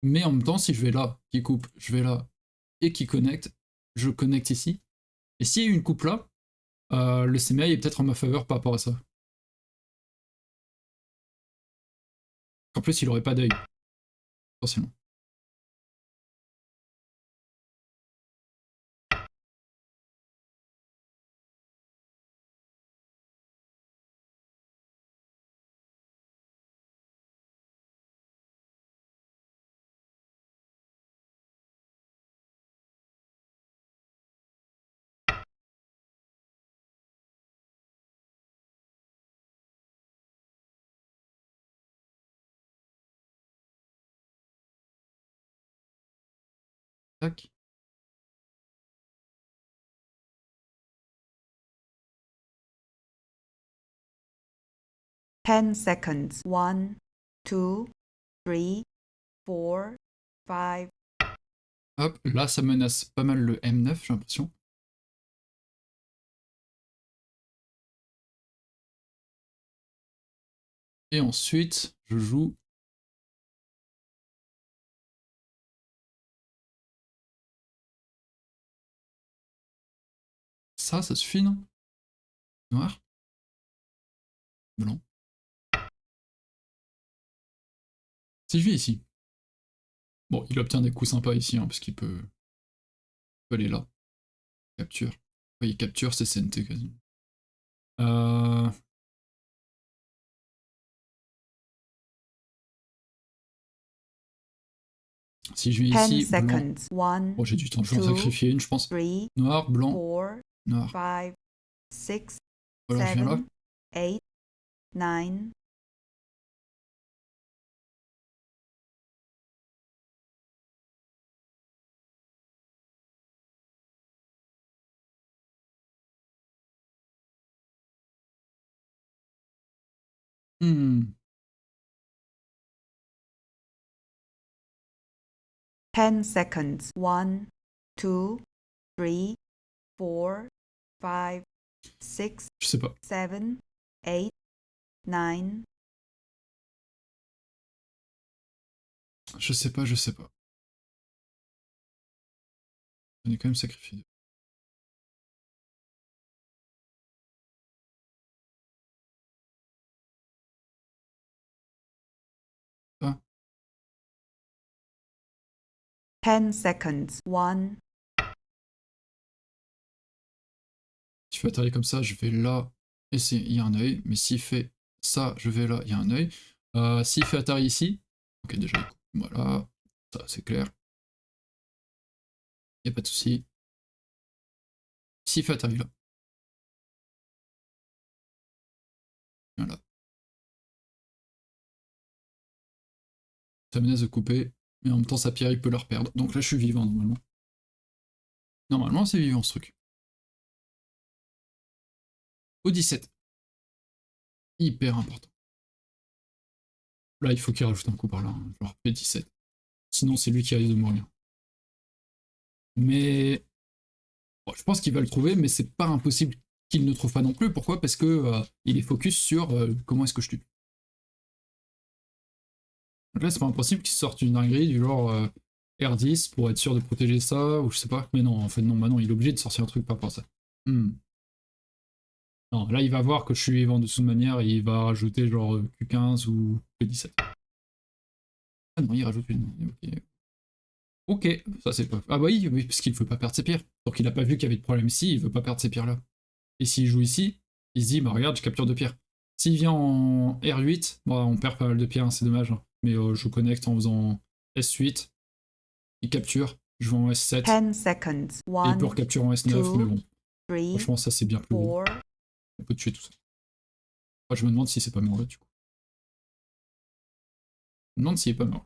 mais en même temps, si je vais là, qui coupe, je vais là, et qui connecte, je connecte ici. Et s'il y a une coupe là, le CMI est peut-être en ma faveur par rapport à ça. En plus, il aurait pas d'œil, potentiellement. Tac. Ten seconds. 1, 2, 3, 4, 5. Hop, là ça menace pas mal le M9, j'ai l'impression. Et ensuite, je joue... Ça suffit, non? Noir. Blanc. Si je vais ici. Bon, il obtient des coups sympas ici, hein, parce qu'il peut aller là. Capture. Oui, il capture, c'est CNT quasiment. Si je viens 10 ici, blanc. seconds. 1, Bon, j'ai du temps, je vais en 2, sacrifier une, je pense. 3, Noir, blanc, 4, noir. 5, 6, Voilà, je viens là. 7, 8, 9. Hmm. 10 seconds. 1, 2, 3, 4, 5, 6, Je sais pas. 7, 8, 9. Je sais pas, je sais pas. On est quand même sacrifié. Ah. 10 seconds. 1. Si je fais attaquer comme ça, je vais là. Et il y a un œil, mais s'il fait Ça, je vais là, il y a un œil. S'il fait Atari ici, ok, déjà, il coupe. Voilà, ça c'est clair. Il n'y a pas de souci. S'il fait Atari là. Voilà. Ça menace de couper, mais en même temps, sa pierre, il peut la reperdre. Donc là, je suis vivant, normalement. Normalement, c'est vivant, ce truc. Au 17. Hyper important. Là, il faut qu'il rajoute un coup par là, hein, genre P17. Sinon, c'est lui qui risque de mourir. Mais bon, je pense qu'il va le trouver, mais c'est pas impossible qu'il ne trouve pas non plus. Pourquoi? Parce que il est focus sur comment est-ce que je tue. Donc là, c'est pas impossible qu'il sorte une dinguerie du genre R10 pour être sûr de protéger ça, ou je sais pas. Mais non, en fait, non, bah non, il est obligé de sortir un truc par rapport à ça. Hmm. Non, là, il va voir que je suis vivant de toute manière et il va rajouter genre Q15 ou P17. Ah non, il rajoute une. Ok, ok, ça c'est pas. Ah bah oui, oui parce qu'il veut pas perdre ses pierres. Donc il a pas vu qu'il y avait de problème ici, il veut pas perdre ses pierres là. Et s'il joue ici, il se dit, bah regarde, je capture 2 pierres. S'il vient en R8, bah, on perd pas mal de pierres, hein, c'est dommage. Hein. Mais je connecte en faisant S8, il capture, je vais en S7, 10 seconds. et il peut 1, recapturer en S9, mais 2, bon, 3, franchement, ça c'est bien plus gros. 4. On peut tuer tout ça. Enfin, je me demande si c'est pas mort là, du coup. Je me demande s'il est pas mort.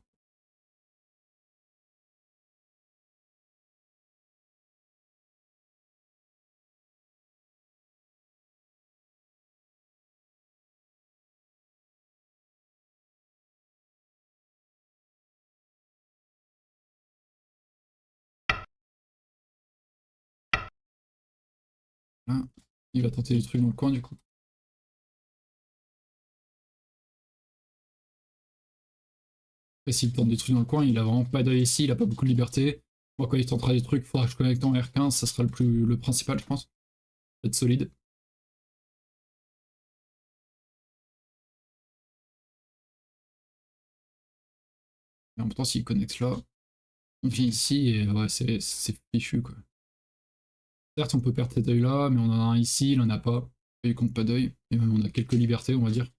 Là, il va tenter des trucs dans le coin, du coup. Et s'il tente des trucs dans le coin, il a vraiment pas d'œil ici, il a pas beaucoup de liberté. Moi, quand il tentera des trucs, il faudra que je connecte en R15, ça sera le principal, je pense. Être solide. Et en même temps, s'il connecte là, on vient ici et ouais, c'est fichu quoi. Certes, on peut perdre cet œil là, mais on en a un ici, il en a pas. Il compte pas d'œil. Et même on a quelques libertés, on va dire.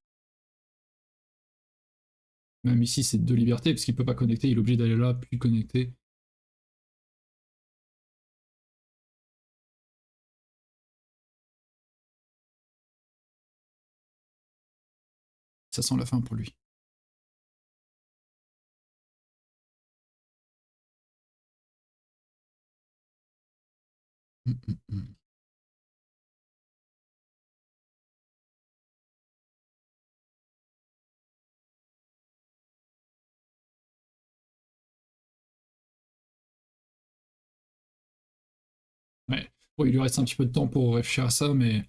Même ici, c'est 2 libertés, parce qu'il peut pas connecter, il est obligé d'aller là, puis connecter. Ça sent la fin pour lui. Hum. Ouais. Bon, il lui reste un petit peu de temps pour réfléchir à ça, mais je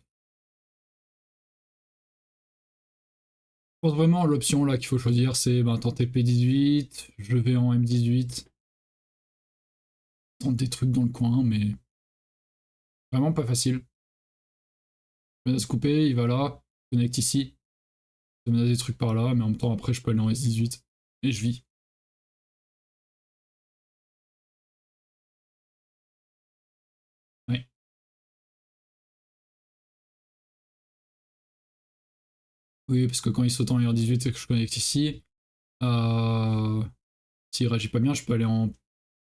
pense vraiment l'option là qu'il faut choisir, c'est ben, tenter P18, je vais en M18, tente des trucs dans le coin, mais vraiment pas facile. Il menace couper, il va là, connecte ici, il menace des trucs par là, mais en même temps après je peux aller en S18 et je vis. Ouais. Oui, parce que quand il saute en R18 et que je connecte ici, s'il réagit pas bien, je peux aller en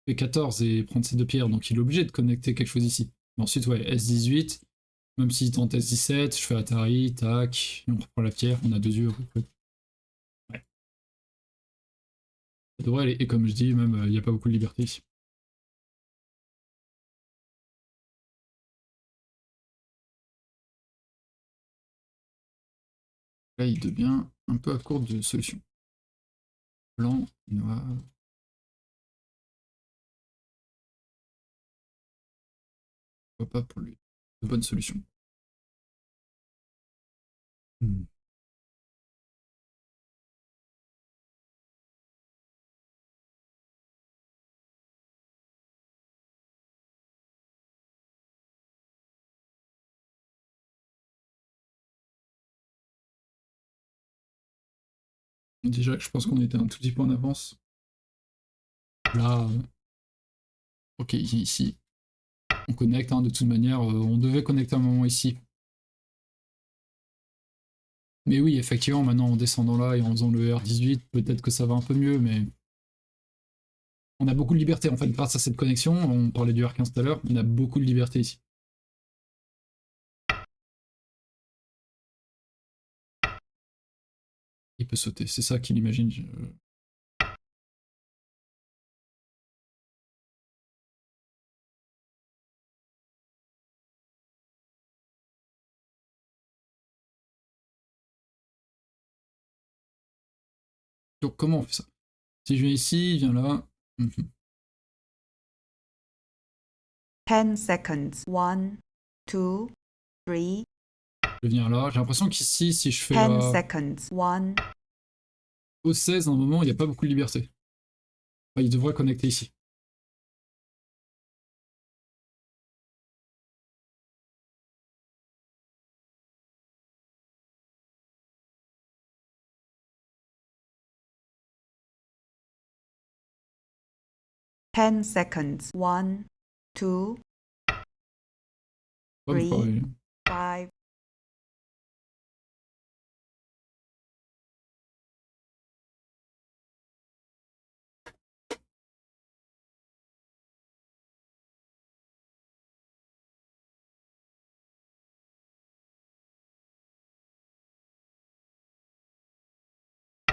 P14 et prendre ces 2 pierres, donc il est obligé de connecter quelque chose ici. Mais ensuite, ouais, S18, même s'il tente S17, je fais Atari, tac, et on reprend la pierre, on a 2 yeux. Ouais. Ça devrait aller, et comme je dis, même, il n'y a pas beaucoup de liberté ici. Là, il devient un peu à court de solutions. Blanc, noir. Pourquoi pas pour lui. De bonnes solutions. Hmm. Déjà, je pense qu'on était un tout petit peu en avance. Là, ok, ici. On connecte, hein, de toute manière, on devait connecter un moment ici. Mais oui, effectivement, maintenant en descendant là et en faisant le R18, peut-être que ça va un peu mieux, mais on a beaucoup de liberté en fait grâce à cette connexion. On parlait du R15 tout à l'heure, on a beaucoup de liberté ici. Il peut sauter, c'est ça qu'il imagine. Donc comment on fait ça? Si je viens ici, il vient là. 10 seconds. 1, 2, 3, Je viens là. J'ai l'impression qu'ici, si je fais 10 seconds. 1, au 16, à un moment, il n'y a pas beaucoup de liberté. Enfin, il devrait connecter ici. ten seconds. 1, 2, Pas 3, pareil. 5.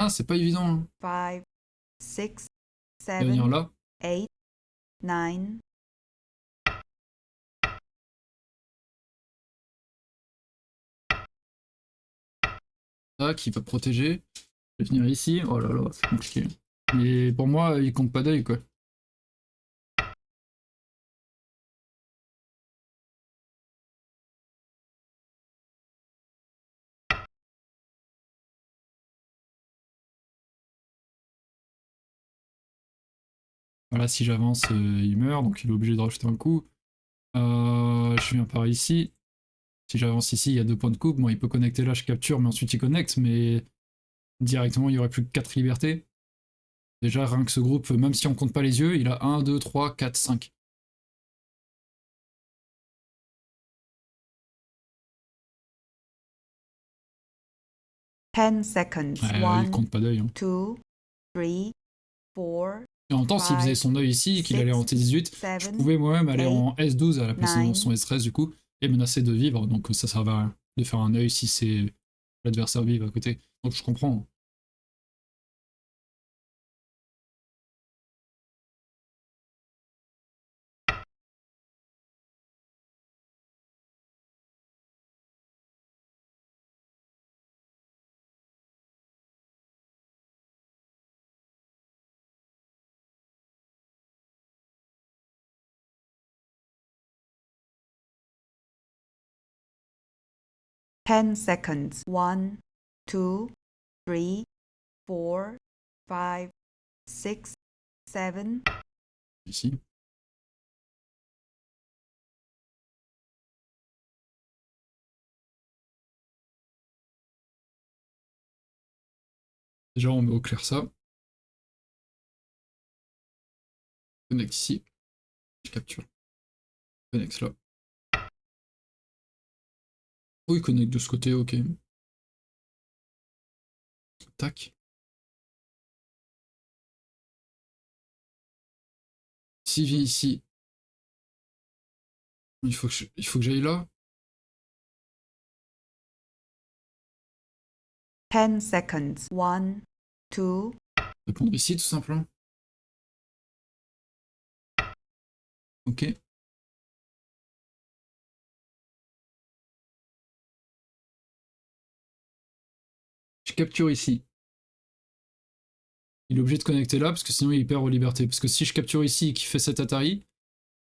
Ah, c'est pas évident. Hein. 5, 6, Il va venir 7, là. 8, 9. Tac, il va protéger. Je vais venir ici. Oh là là, c'est compliqué. Et pour moi, il compte pas d'œil, quoi. Voilà, si j'avance, il meurt, donc il est obligé de rajouter un coup. Je viens par ici. Si j'avance ici, il y a 2 points de coupe. Moi, il peut connecter là, je capture, mais ensuite il connecte, mais directement, il y aurait plus que 4 libertés. Déjà, rien que ce groupe, même si on compte pas les yeux, il a 1, 2, 3, 4, 5. Ten seconds. Il 1, compte pas d'œil. Hein. 2, 3, 4, Et en même temps, s'il faisait 5, son œil ici et qu'il allait en 6, T18, je 7, pouvais moi-même aller 8, en S12 à la place de 9. son S13 du coup, et menacer de vivre, donc ça servait à rien de faire un œil si c'est l'adversaire vive à côté. Donc je comprends. 10 seconds. 1, 2, 3, 4, 5, 6, 7. Ici. Déjà, on met au clair ça. Connecte ici. Je capture. Connecte là. Oh, il connecte de ce côté, ok. Tac. S'il vient ici, il faut que j'aille là. 10 seconds. 1, 2, Répondre ici, tout simplement. Ok. Je capture ici. Il est obligé de connecter là, parce que sinon il perd aux libertés. Parce que si je capture ici et qu'il fait cet Atari,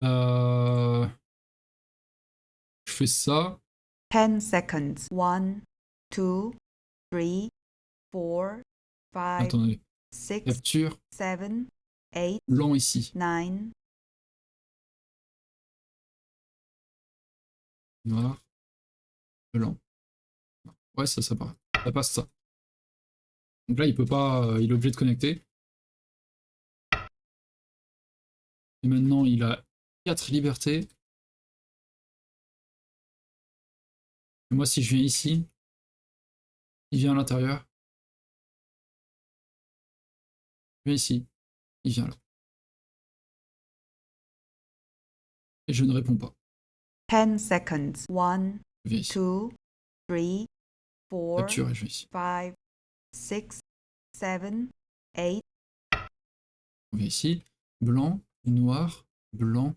je fais ça. 10 seconds. 1, 2, 3, 4, 5, Attendez. 6, Capture. 7, 8, Lent ici. 9. Noir. Lent. Ouais, ça passe. Ça passe ça. Donc là, il peut pas. Il est obligé de connecter. Et maintenant, il a 4 libertés. Et moi, si je viens ici, Il vient à l'intérieur. Il vient ici. Il vient là. Et je ne réponds pas. 10 seconds. 1, Je viens ici. 2, 3, 4, Capture et je viens ici. 5, 6, 7, 8. On vient ici. Blanc, noir, blanc.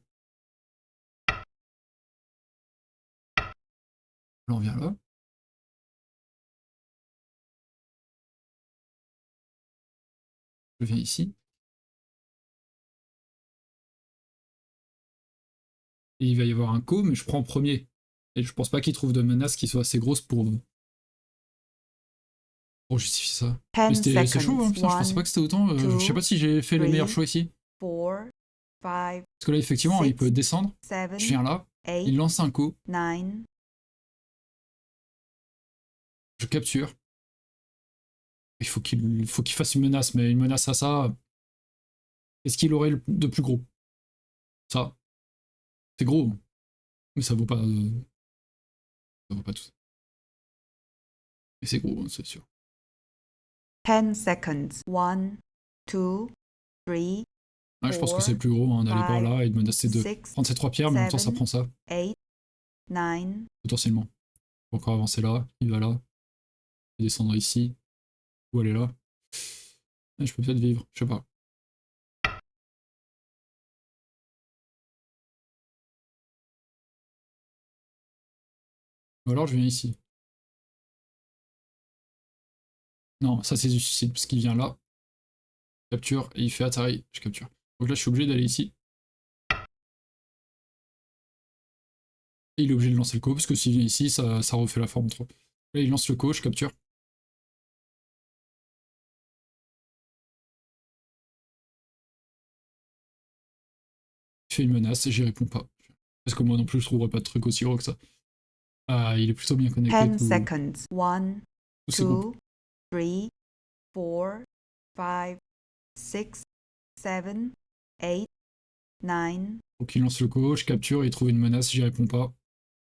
Blanc vient là. Je viens ici. Et il va y avoir un co, mais je prends en premier. Et je pense pas qu'il trouve de menace qui soit assez grosse pour justifier ça. Mais 10 c'est chaud, hein, seconds. putain, je pensais pas 1, que c'était autant. Je sais pas si j'ai fait les meilleurs choix ici. 4, 5, Parce que là, effectivement, il peut descendre. 7, Je viens là. 8, Il lance un co. 9. Je capture. Il faut qu'il fasse une menace, mais une menace à ça. Qu'est-ce qu'il aurait de plus gros? Ça. C'est gros. Mais ça vaut pas. Ça vaut pas tout ça. Mais c'est gros, hein, c'est sûr. 10 seconds. 1, 2, 3, Ouais, je pense que c'est le plus gros hein, d'aller par là et de menacer de prendre ces 3 pierres, mais en même temps ça prend ça, 8, 9. potentiellement. Il faut encore avancer là, il va là, il descendre ici, ou aller là. Et je peux peut-être vivre, je sais pas. Ou alors je viens ici. Non, ça c'est du suicide, parce qu'il vient là, capture, et il fait Atari, je capture. Donc là je suis obligé d'aller ici. Et il est obligé de lancer le co, parce que s'il vient ici, ça refait la forme trop. Là il lance le co, je capture. Il fait une menace et j'y réponds pas. Parce que moi non plus je trouverais pas de truc aussi gros que ça. Ah, il est plutôt bien connecté 10 seconds. 1, tous ces 2, groupes. 3, 4, 5, 6, 7, 8, 9. Donc il lance le co, je capture, il trouve une menace, j'y réponds pas.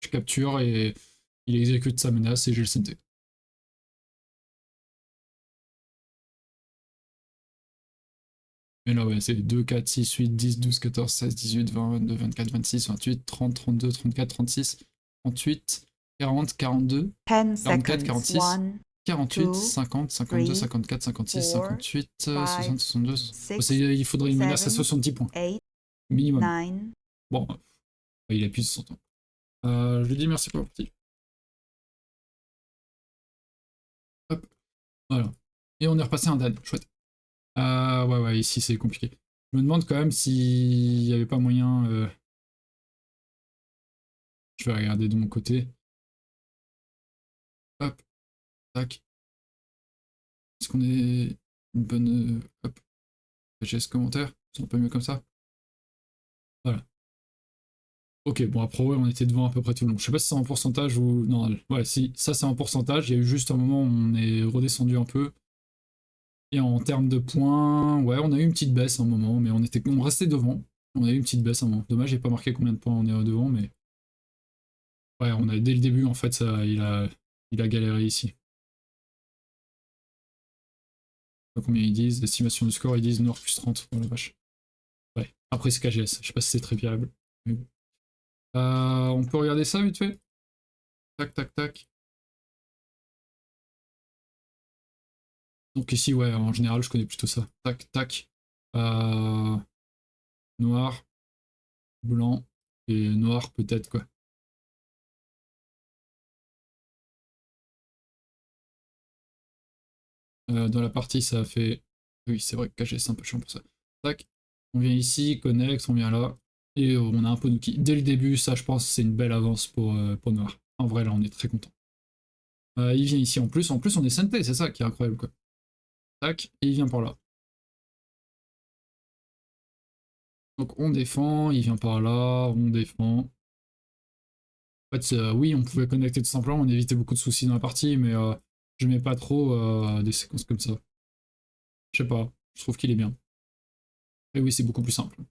Je capture et il exécute sa menace et j'ai le CNT. Et là ouais, c'est 2, 4, 6, 8, 10, 12, 14, 16, 18, 20, 22, 24, 26, 28, 30, 32, 34, 36, 38, 40, 42, 10 44, seconds. 46, 1, 48, 2, 50, 52, 3, 54, 56, 4, 58, 5, 60, 62. 6, Il faudrait une menace à 7, 70 points, 8, minimum. 9. Bon, il appuie sur son temps. Je lui dis merci pour la partie. Hop, voilà. Et on est repassé un dan, chouette. Ouais, ici c'est compliqué. Je me demande quand même s'il n'y avait pas moyen... Je vais regarder de mon côté. Hop, tac. Est-ce qu'on est une bonne... Hop, j'ai ce commentaire. C'est un peu mieux comme ça. Voilà. Ok, bon après ouais, on était devant à peu près tout le long. Je sais pas si c'est en pourcentage ou... Non, ouais, si, ça c'est en pourcentage. Il y a eu juste un moment où on est redescendu un peu. Et en termes de points, ouais, on a eu une petite baisse à un moment, mais on restait devant. On a eu une petite baisse à un moment. Dommage, j'ai pas marqué combien de points on est devant, mais... Ouais, on a dès le début, en fait, il a galéré ici. Pas combien ils disent, estimation du score, ils disent Nord plus 30, oh la vache. Ouais, après c'est KGS, je sais pas si c'est très viable. Mais bon. On peut regarder ça vite fait. Tac, tac, tac. Donc ici, ouais, en général, je connais plutôt ça. Tac, tac. Noir, blanc et noir peut-être, quoi. Dans la partie, ça a fait... Oui, c'est vrai que KGS, c'est un peu chiant pour ça. Tac. On vient ici, connect, on vient là. Et on a un peu Nuki. Dès le début, ça, je pense, c'est une belle avance pour Noir. En vrai, là, on est très content. Il vient ici en plus. En plus, on est Sentai, c'est ça qui est incroyable, quoi. Tac, et il vient par là. Donc on défend, il vient par là, on défend. En fait, oui, on pouvait connecter tout simplement, on évitait beaucoup de soucis dans la partie, mais je mets pas trop des séquences comme ça. Je sais pas, je trouve qu'il est bien. Et oui, c'est beaucoup plus simple.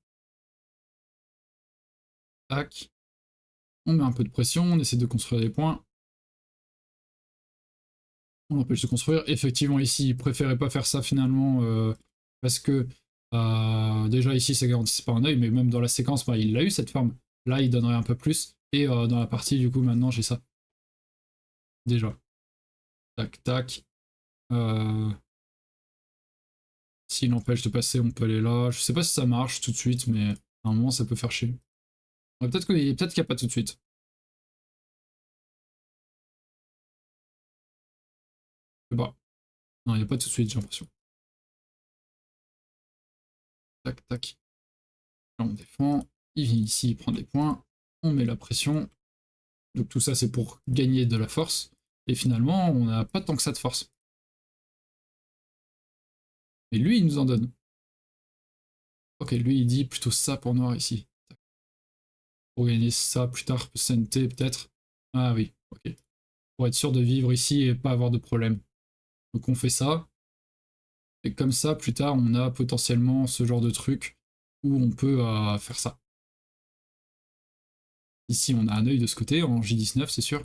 Tac. On met un peu de pression, on essaie de construire des points. On l'empêche de construire. Effectivement, ici, il préférait pas faire ça finalement, parce que déjà ici, ça garantissait pas un œil, mais même dans la séquence, bah, il a eu cette ferme. Là, il donnerait un peu plus. Et dans la partie, du coup, maintenant, j'ai ça. Déjà. Tac, tac. S'il empêche de passer, on peut aller là. Je sais pas si ça marche tout de suite, mais à un moment, ça peut faire chier. Ouais, peut-être qu'il n'y a pas tout de suite. Je sais pas. Non, il n'y a pas tout de suite, j'ai l'impression. Tac, tac. Là, on défend. Il vient ici, il prend des points. On met la pression. Donc tout ça, c'est pour gagner de la force. Et finalement, on n'a pas tant que ça de force. Et lui, il nous en donne. Ok, lui, il dit plutôt ça pour noir ici. Pour gagner ça plus tard, CNT peut-être. Ah oui, ok. Pour être sûr de vivre ici et pas avoir de problème. Donc on fait ça. Et comme ça, plus tard, on a potentiellement ce genre de truc où on peut faire ça. Ici, on a un œil de ce côté, en J19, c'est sûr.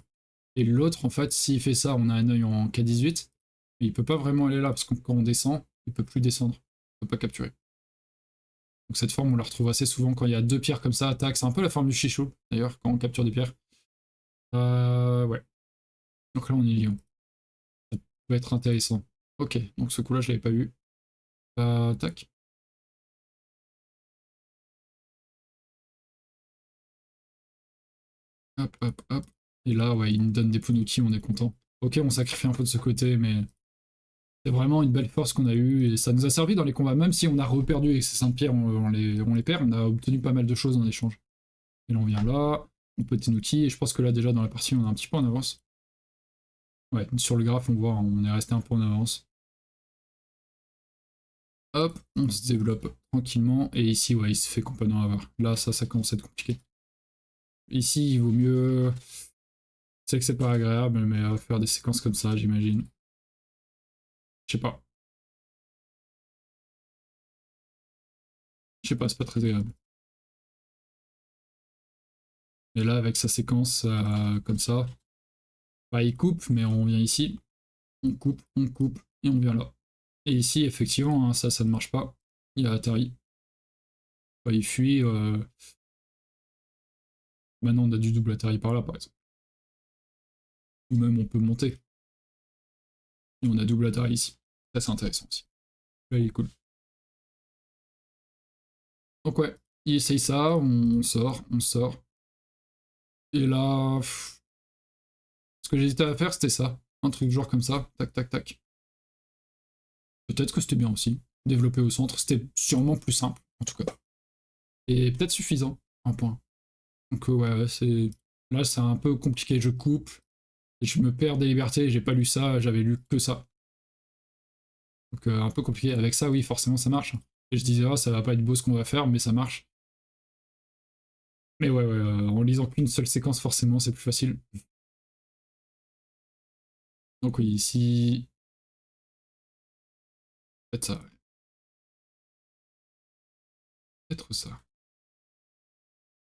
Et l'autre, en fait, s'il fait ça, on a un œil en K18. Mais il peut pas vraiment aller là, parce que quand on descend, il peut plus descendre. Il peut pas capturer. Donc cette forme, on la retrouve assez souvent quand il y a deux pierres comme ça, attaque. C'est un peu la forme du chichou, d'ailleurs, quand on capture des pierres. Ouais. Donc là, on est lion. Ça peut être intéressant. Ok, donc ce coup-là, je l'avais pas vu. Tac. Hop, hop, hop. Et là, ouais, il nous donne des Punuki, on est content. Ok, on sacrifie un peu de ce côté, mais c'est vraiment une belle force qu'on a eue, et ça nous a servi dans les combats, même si on a reperdu avec ces 5 pierres, on les perd, on a obtenu pas mal de choses en échange. Et là, on vient là, on peut Tenuki, et je pense que là, déjà, dans la partie, on est un petit peu en avance. Ouais, sur le graphe, on voit, on est resté un peu en avance. Hop, on se développe tranquillement, et ici, ouais, il se fait complètement avoir. Là, ça commence à être compliqué. Ici, il vaut mieux... Je sais que c'est pas agréable, mais faire des séquences comme ça, j'imagine. Je sais pas. Je sais pas, c'est pas très agréable. Et là, avec sa séquence comme ça, bah, il coupe, mais on vient ici, on coupe, et on vient là. Et ici, effectivement, hein, ça ne marche pas. Il a Atari. Bah, il fuit. Maintenant, on a du double Atari par là, par exemple. Ou même, on peut monter. Et on a double Atari ici. Ça, c'est intéressant aussi. Là, il est cool. Donc ouais, il essaye ça, on sort, on sort. Et là, ce que j'hésitais à faire, c'était ça. Un truc genre comme ça, tac, tac, tac. Peut-être que c'était bien aussi. Développer au centre, c'était sûrement plus simple, en tout cas. Et peut-être suffisant, un point. Donc ouais, c'est... Là, c'est un peu compliqué, je coupe, et je me perds des libertés, j'ai pas lu ça, j'avais lu que ça. Donc un peu compliqué. Avec ça, oui, forcément, ça marche. Et je disais, ah, ça va pas être beau ce qu'on va faire, mais ça marche. Mais ouais, ouais, en lisant qu'une seule séquence, forcément, c'est plus facile. Donc oui, ici... Peut-être ça, ouais. Peut-être ça.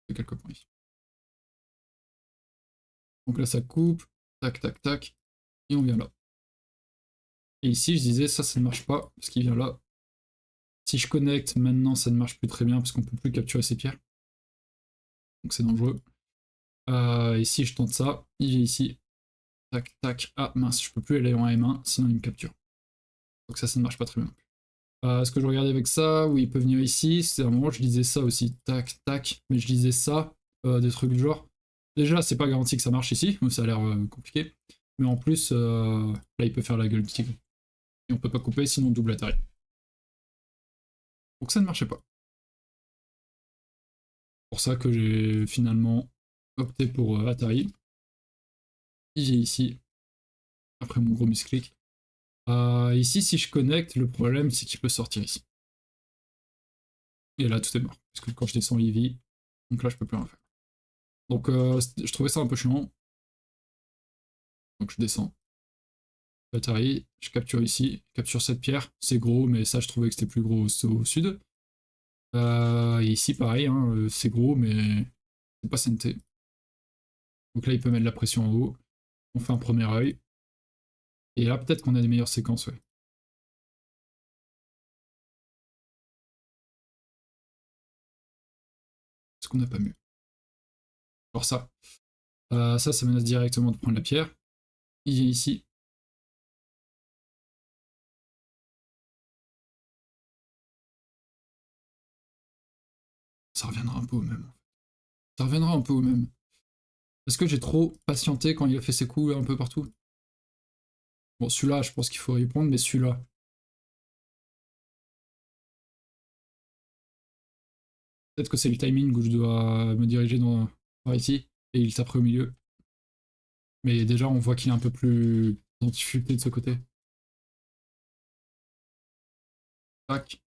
C'est quelques points ici. Donc là, ça coupe, tac, tac, tac, et on vient là. Et ici, je disais, ça ne marche pas, parce qu'il vient là. Si je connecte, maintenant, ça ne marche plus très bien, parce qu'on peut plus capturer ces pierres. Donc c'est dangereux. Ici, je tente ça, il vient ici. Tac, tac. Ah mince, je peux plus aller en M1, sinon il me capture. Donc ça ne marche pas très bien. Ce que je regardais avec ça, où il peut venir ici, c'est un moment où je disais ça aussi. Tac, tac. Mais je disais ça, des trucs du genre. Déjà, c'est pas garanti que ça marche ici, ça a l'air compliqué. Mais en plus, là, il peut faire la gueule du tigre. Et on peut pas couper, sinon double Atari. Donc ça ne marchait pas. C'est pour ça que j'ai finalement opté pour Atari. Il vient ici, après mon gros misclic. Ici, si je connecte, le problème, c'est qu'il peut sortir ici. Et là, tout est mort. Parce que quand je descends, il vit. Donc là, je peux plus rien faire. Donc, je trouvais ça un peu chiant. Donc, je descends. Atari, je capture ici. Je capture cette pierre. C'est gros, mais ça, je trouvais que c'était plus gros au sud. Et ici, pareil, hein, c'est gros, mais c'est pas CNT. Donc là, il peut mettre la pression en haut. On fait un premier œil. Et là, peut-être qu'on a des meilleures séquences, ouais. Est-ce qu'on n'a pas mieux? Alors ça. Ça menace directement de prendre la pierre. Il vient ici. Ça reviendra un peu au même. Ça reviendra un peu au même. Est-ce que j'ai trop patienté quand il a fait ses coups un peu partout? Bon, celui-là, je pense qu'il faut répondre, mais celui-là. Peut-être que c'est le timing où je dois me diriger par ici, et il taperait au milieu. Mais déjà, on voit qu'il est un peu plus en difficulté de ce côté. Tac.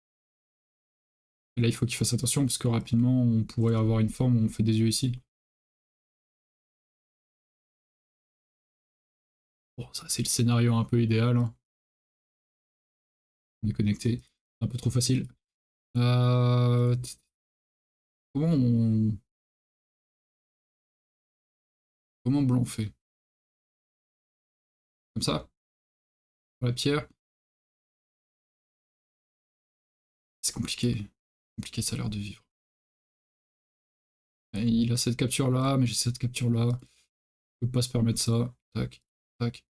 Et là, il faut qu'il fasse attention, parce que rapidement, on pourrait avoir une forme où on fait des yeux ici. Bon, ça, c'est le scénario un peu idéal. Hein. On est connecté. Un peu trop facile. Euh... Comment on... Comment blanc fait? Comme ça? La pierre? C'est compliqué. Compliqué, ça a l'air de vivre. Et il a cette capture là, mais j'ai cette capture là. Je peux pas se permettre ça. Tac, tac,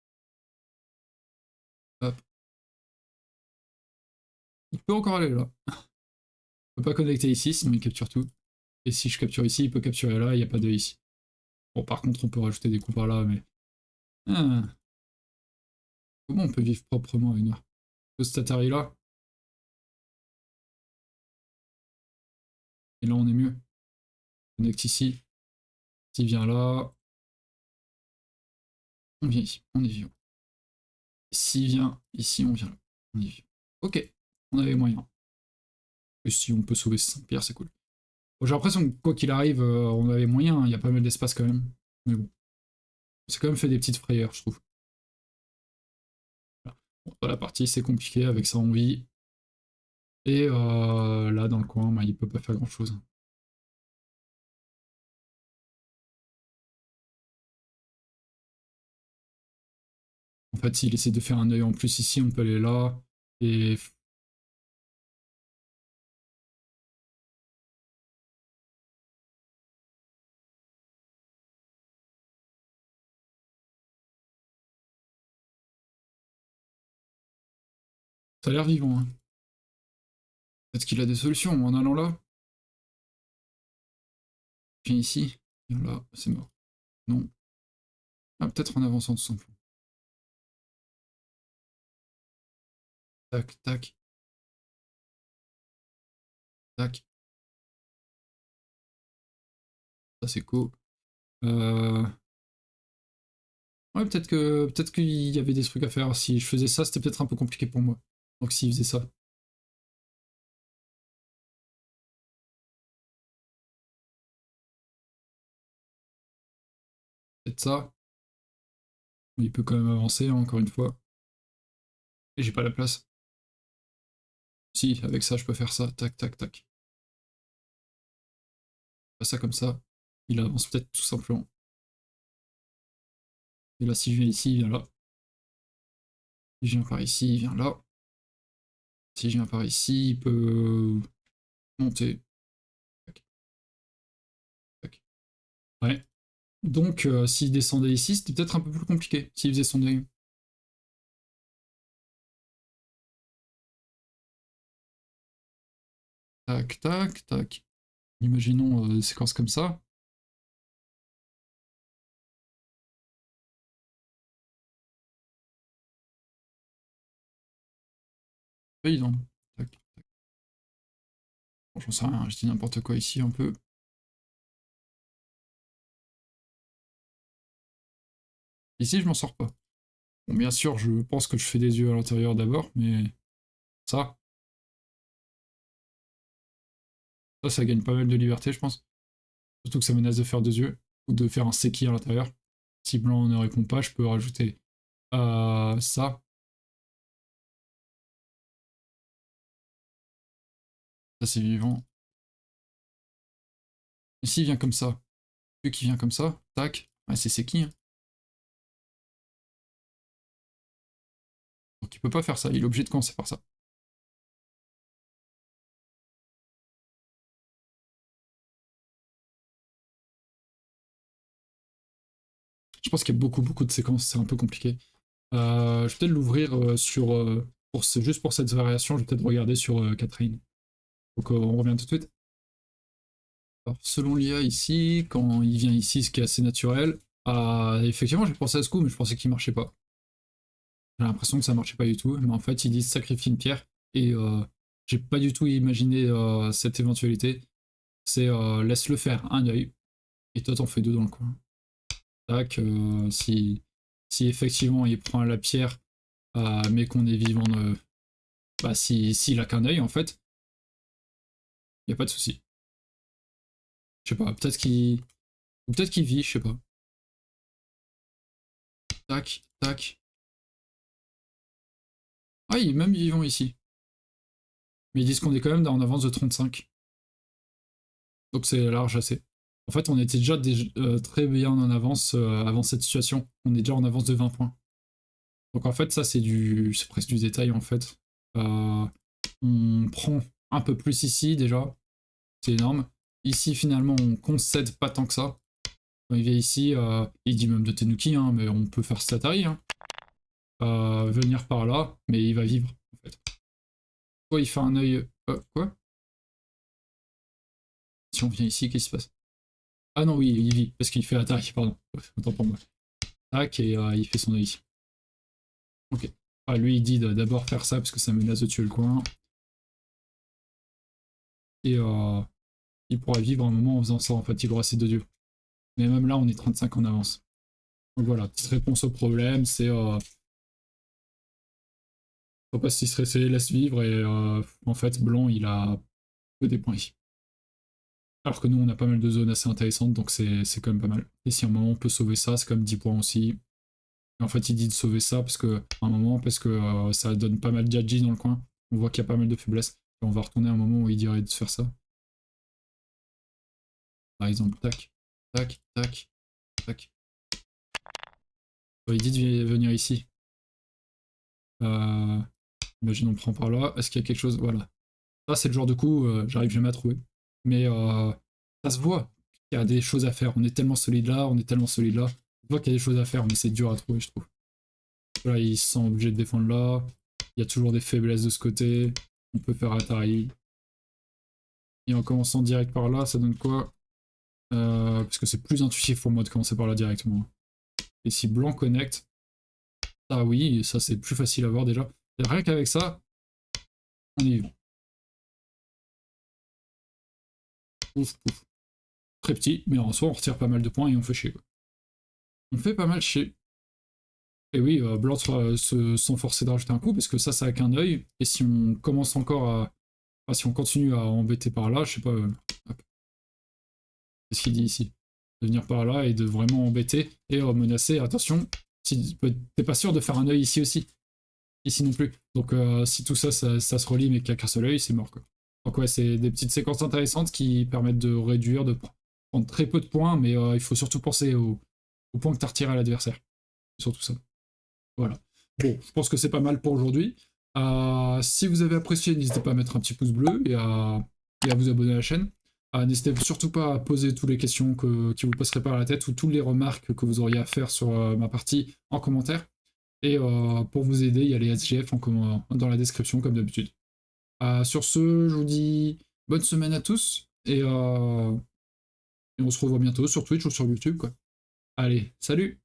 hop. Il peut encore aller là. Je peux pas connecter ici, sinon il capture tout. Et si je capture ici, il peut capturer là, il n'y a pas de ici. Bon, par contre, on peut rajouter des coups par là, mais... Ah. Comment on peut vivre proprement avec Noir? Ce Atari là. Et là, on est mieux. Connecte ici. S'il vient là, on vient ici. On est vivant. S'il vient ici, on vient là. On est vivant. Ok, on avait moyen. Et si on peut sauver ce Saint-Pierre, c'est cool. Bon, j'ai l'impression que quoi qu'il arrive, on avait moyen. Il y a pas mal d'espace quand même. Mais bon, c'est quand même fait des petites frayeurs, je trouve. Voilà. Bon, dans la partie, c'est compliqué. Avec ça, on vit. Et là, dans le coin, bah, il peut pas faire grand-chose. En fait, s'il essaie de faire un œil en plus ici, on peut aller là. Et ça a l'air vivant. Hein. Peut-être qu'il a des solutions en allant là. Viens ici. Viens là. C'est mort. Non. Ah, peut-être en avançant tout simplement. Tac, tac, tac. Ça, c'est cool. Ouais, peut-être qu'il y avait des trucs à faire. Si je faisais ça, c'était peut-être un peu compliqué pour moi. Donc s'il faisait ça. Peut-être ça. Il peut quand même avancer, hein, encore une fois. Et j'ai pas la place. Si, avec ça, je peux faire ça. Tac, tac, tac. Pas ça comme ça. Il avance peut-être tout simplement. Et là, si je viens ici, il vient là. Si je viens par ici, il vient là. Si je viens par ici, il peut monter. Tac, tac. Ouais. Donc, s'il descendait ici, c'était peut-être un peu plus compliqué. S'il faisait son deuil. Tac, tac, tac. Imaginons des séquences comme ça. Pas évident. Tac, tac. Bon, j'en sais rien, je dis n'importe quoi ici un peu. Ici, je m'en sors pas. Bon, bien sûr, je pense que je fais des yeux à l'intérieur d'abord, mais ça, ça gagne pas mal de liberté, je pense. Surtout que ça menace de faire deux yeux, ou de faire un seki à l'intérieur. Si blanc ne répond pas, je peux rajouter ça. Ça, c'est vivant. Et s'il vient comme ça, vu qu'il vient comme ça, tac, ouais, c'est seki. Hein. il peut pas faire ça, il est obligé de commencer par ça. Je pense qu'il y a beaucoup de séquences, c'est un peu compliqué. Je vais peut-être l'ouvrir juste pour cette variation, je vais peut-être regarder sur Catherine. Donc on revient tout de suite. Alors, selon l'IA ici, quand il vient ici, ce qui est assez naturel, effectivement j'ai pensé à ce coup, mais je pensais qu'il marchait pas. J'ai l'impression que ça marchait pas du tout, mais en fait ils disent sacrifie une pierre, et j'ai pas du tout imaginé cette éventualité. C'est laisse-le faire un œil, et toi t'en fais deux dans le coin. Tac, si effectivement il prend la pierre, mais qu'on est vivant, bah s'il a qu'un œil en fait, y a pas de souci. Je sais pas, peut-être qu'il vit, je sais pas. Tac, tac. Ah, il est même vivant ici. Mais ils disent qu'on est quand même en avance de 35. Donc c'est large assez. En fait, on était déjà très bien en avance avant cette situation. On est déjà en avance de 20 points. Donc en fait, ça c'est presque du détail en fait. On prend un peu plus ici déjà. C'est énorme. Ici finalement on concède pas tant que ça. Quand il vient ici, il dit même de Tenuki, hein, mais on peut faire Statari. Hein. Venir par là, mais il va vivre en fait. Soit il fait un œil. Quoi? Si on vient ici, qu'est-ce qui se passe? Ah non, oui, il vit, parce qu'il fait Atari, pardon. Autant pour moi. Tac, et il fait son œil ici. Ok. Ah, lui, il dit d'abord faire ça, parce que ça menace de tuer le coin. Et il pourra vivre un moment en faisant ça, en fait, il aura ses deux dieux. Mais même là, on est 35 en avance. Donc voilà, petite réponse au problème, c'est... faut pas s'y stresser, laisse vivre, et en fait, blanc, il a peu des points ici. Alors que nous, on a pas mal de zones assez intéressantes, donc c'est quand même pas mal. Et si à un moment on peut sauver ça, c'est comme 10 points aussi. Et en fait, il dit de sauver ça parce que, à un moment, parce que ça donne pas mal d'Adji dans le coin. On voit qu'il y a pas mal de faiblesses. Et on va retourner à un moment où il dirait de faire ça. Par exemple, tac, tac, tac, tac. Il dit de venir ici. Imagine on prend par là. Est-ce qu'il y a quelque chose? Voilà. Ça, c'est le genre de coup, j'arrive jamais à trouver. Mais ça se voit qu'il y a des choses à faire. On est tellement solide là, on est tellement solide là. On voit qu'il y a des choses à faire, mais c'est dur à trouver, je trouve. Là, ils se sont obligés de défendre là. Il y a toujours des faiblesses de ce côté. On peut faire Atari. Et en commençant direct par là, ça donne quoi? Parce que c'est plus intuitif pour moi de commencer par là directement. Et si blanc connecte, ah oui, ça c'est plus facile à voir déjà. Et rien qu'avec ça, on y va. Pouf, pouf. Très petit, mais en soi on retire pas mal de points et on fait chier. Quoi. On fait pas mal chier. Et oui, blanc se sont forcés de rajouter un coup parce que ça a qu'un œil. Et si on commence encore à. Enfin, si on continue à embêter par là, je sais pas. Qu'est-ce qu'il dit ici? De venir par là et de vraiment embêter et menacer. Attention, si, t'es pas sûr de faire un œil ici aussi. Ici non plus. Donc si tout ça, ça se relie mais qu'il n'y a qu'un seul œil, c'est mort quoi. Donc ouais, c'est des petites séquences intéressantes qui permettent de réduire, de prendre très peu de points, mais il faut surtout penser au point que tu as retiré à l'adversaire. Surtout ça. Voilà. Bon, je pense que c'est pas mal pour aujourd'hui. Si vous avez apprécié, n'hésitez pas à mettre un petit pouce bleu et à vous abonner à la chaîne. N'hésitez surtout pas à poser toutes les questions qui vous passeraient par la tête ou toutes les remarques que vous auriez à faire sur ma partie en commentaire. Et pour vous aider, il y a les SGF dans la description comme d'habitude. Sur ce, je vous dis bonne semaine à tous et on se revoit bientôt sur Twitch ou sur YouTube. Quoi. Allez, salut!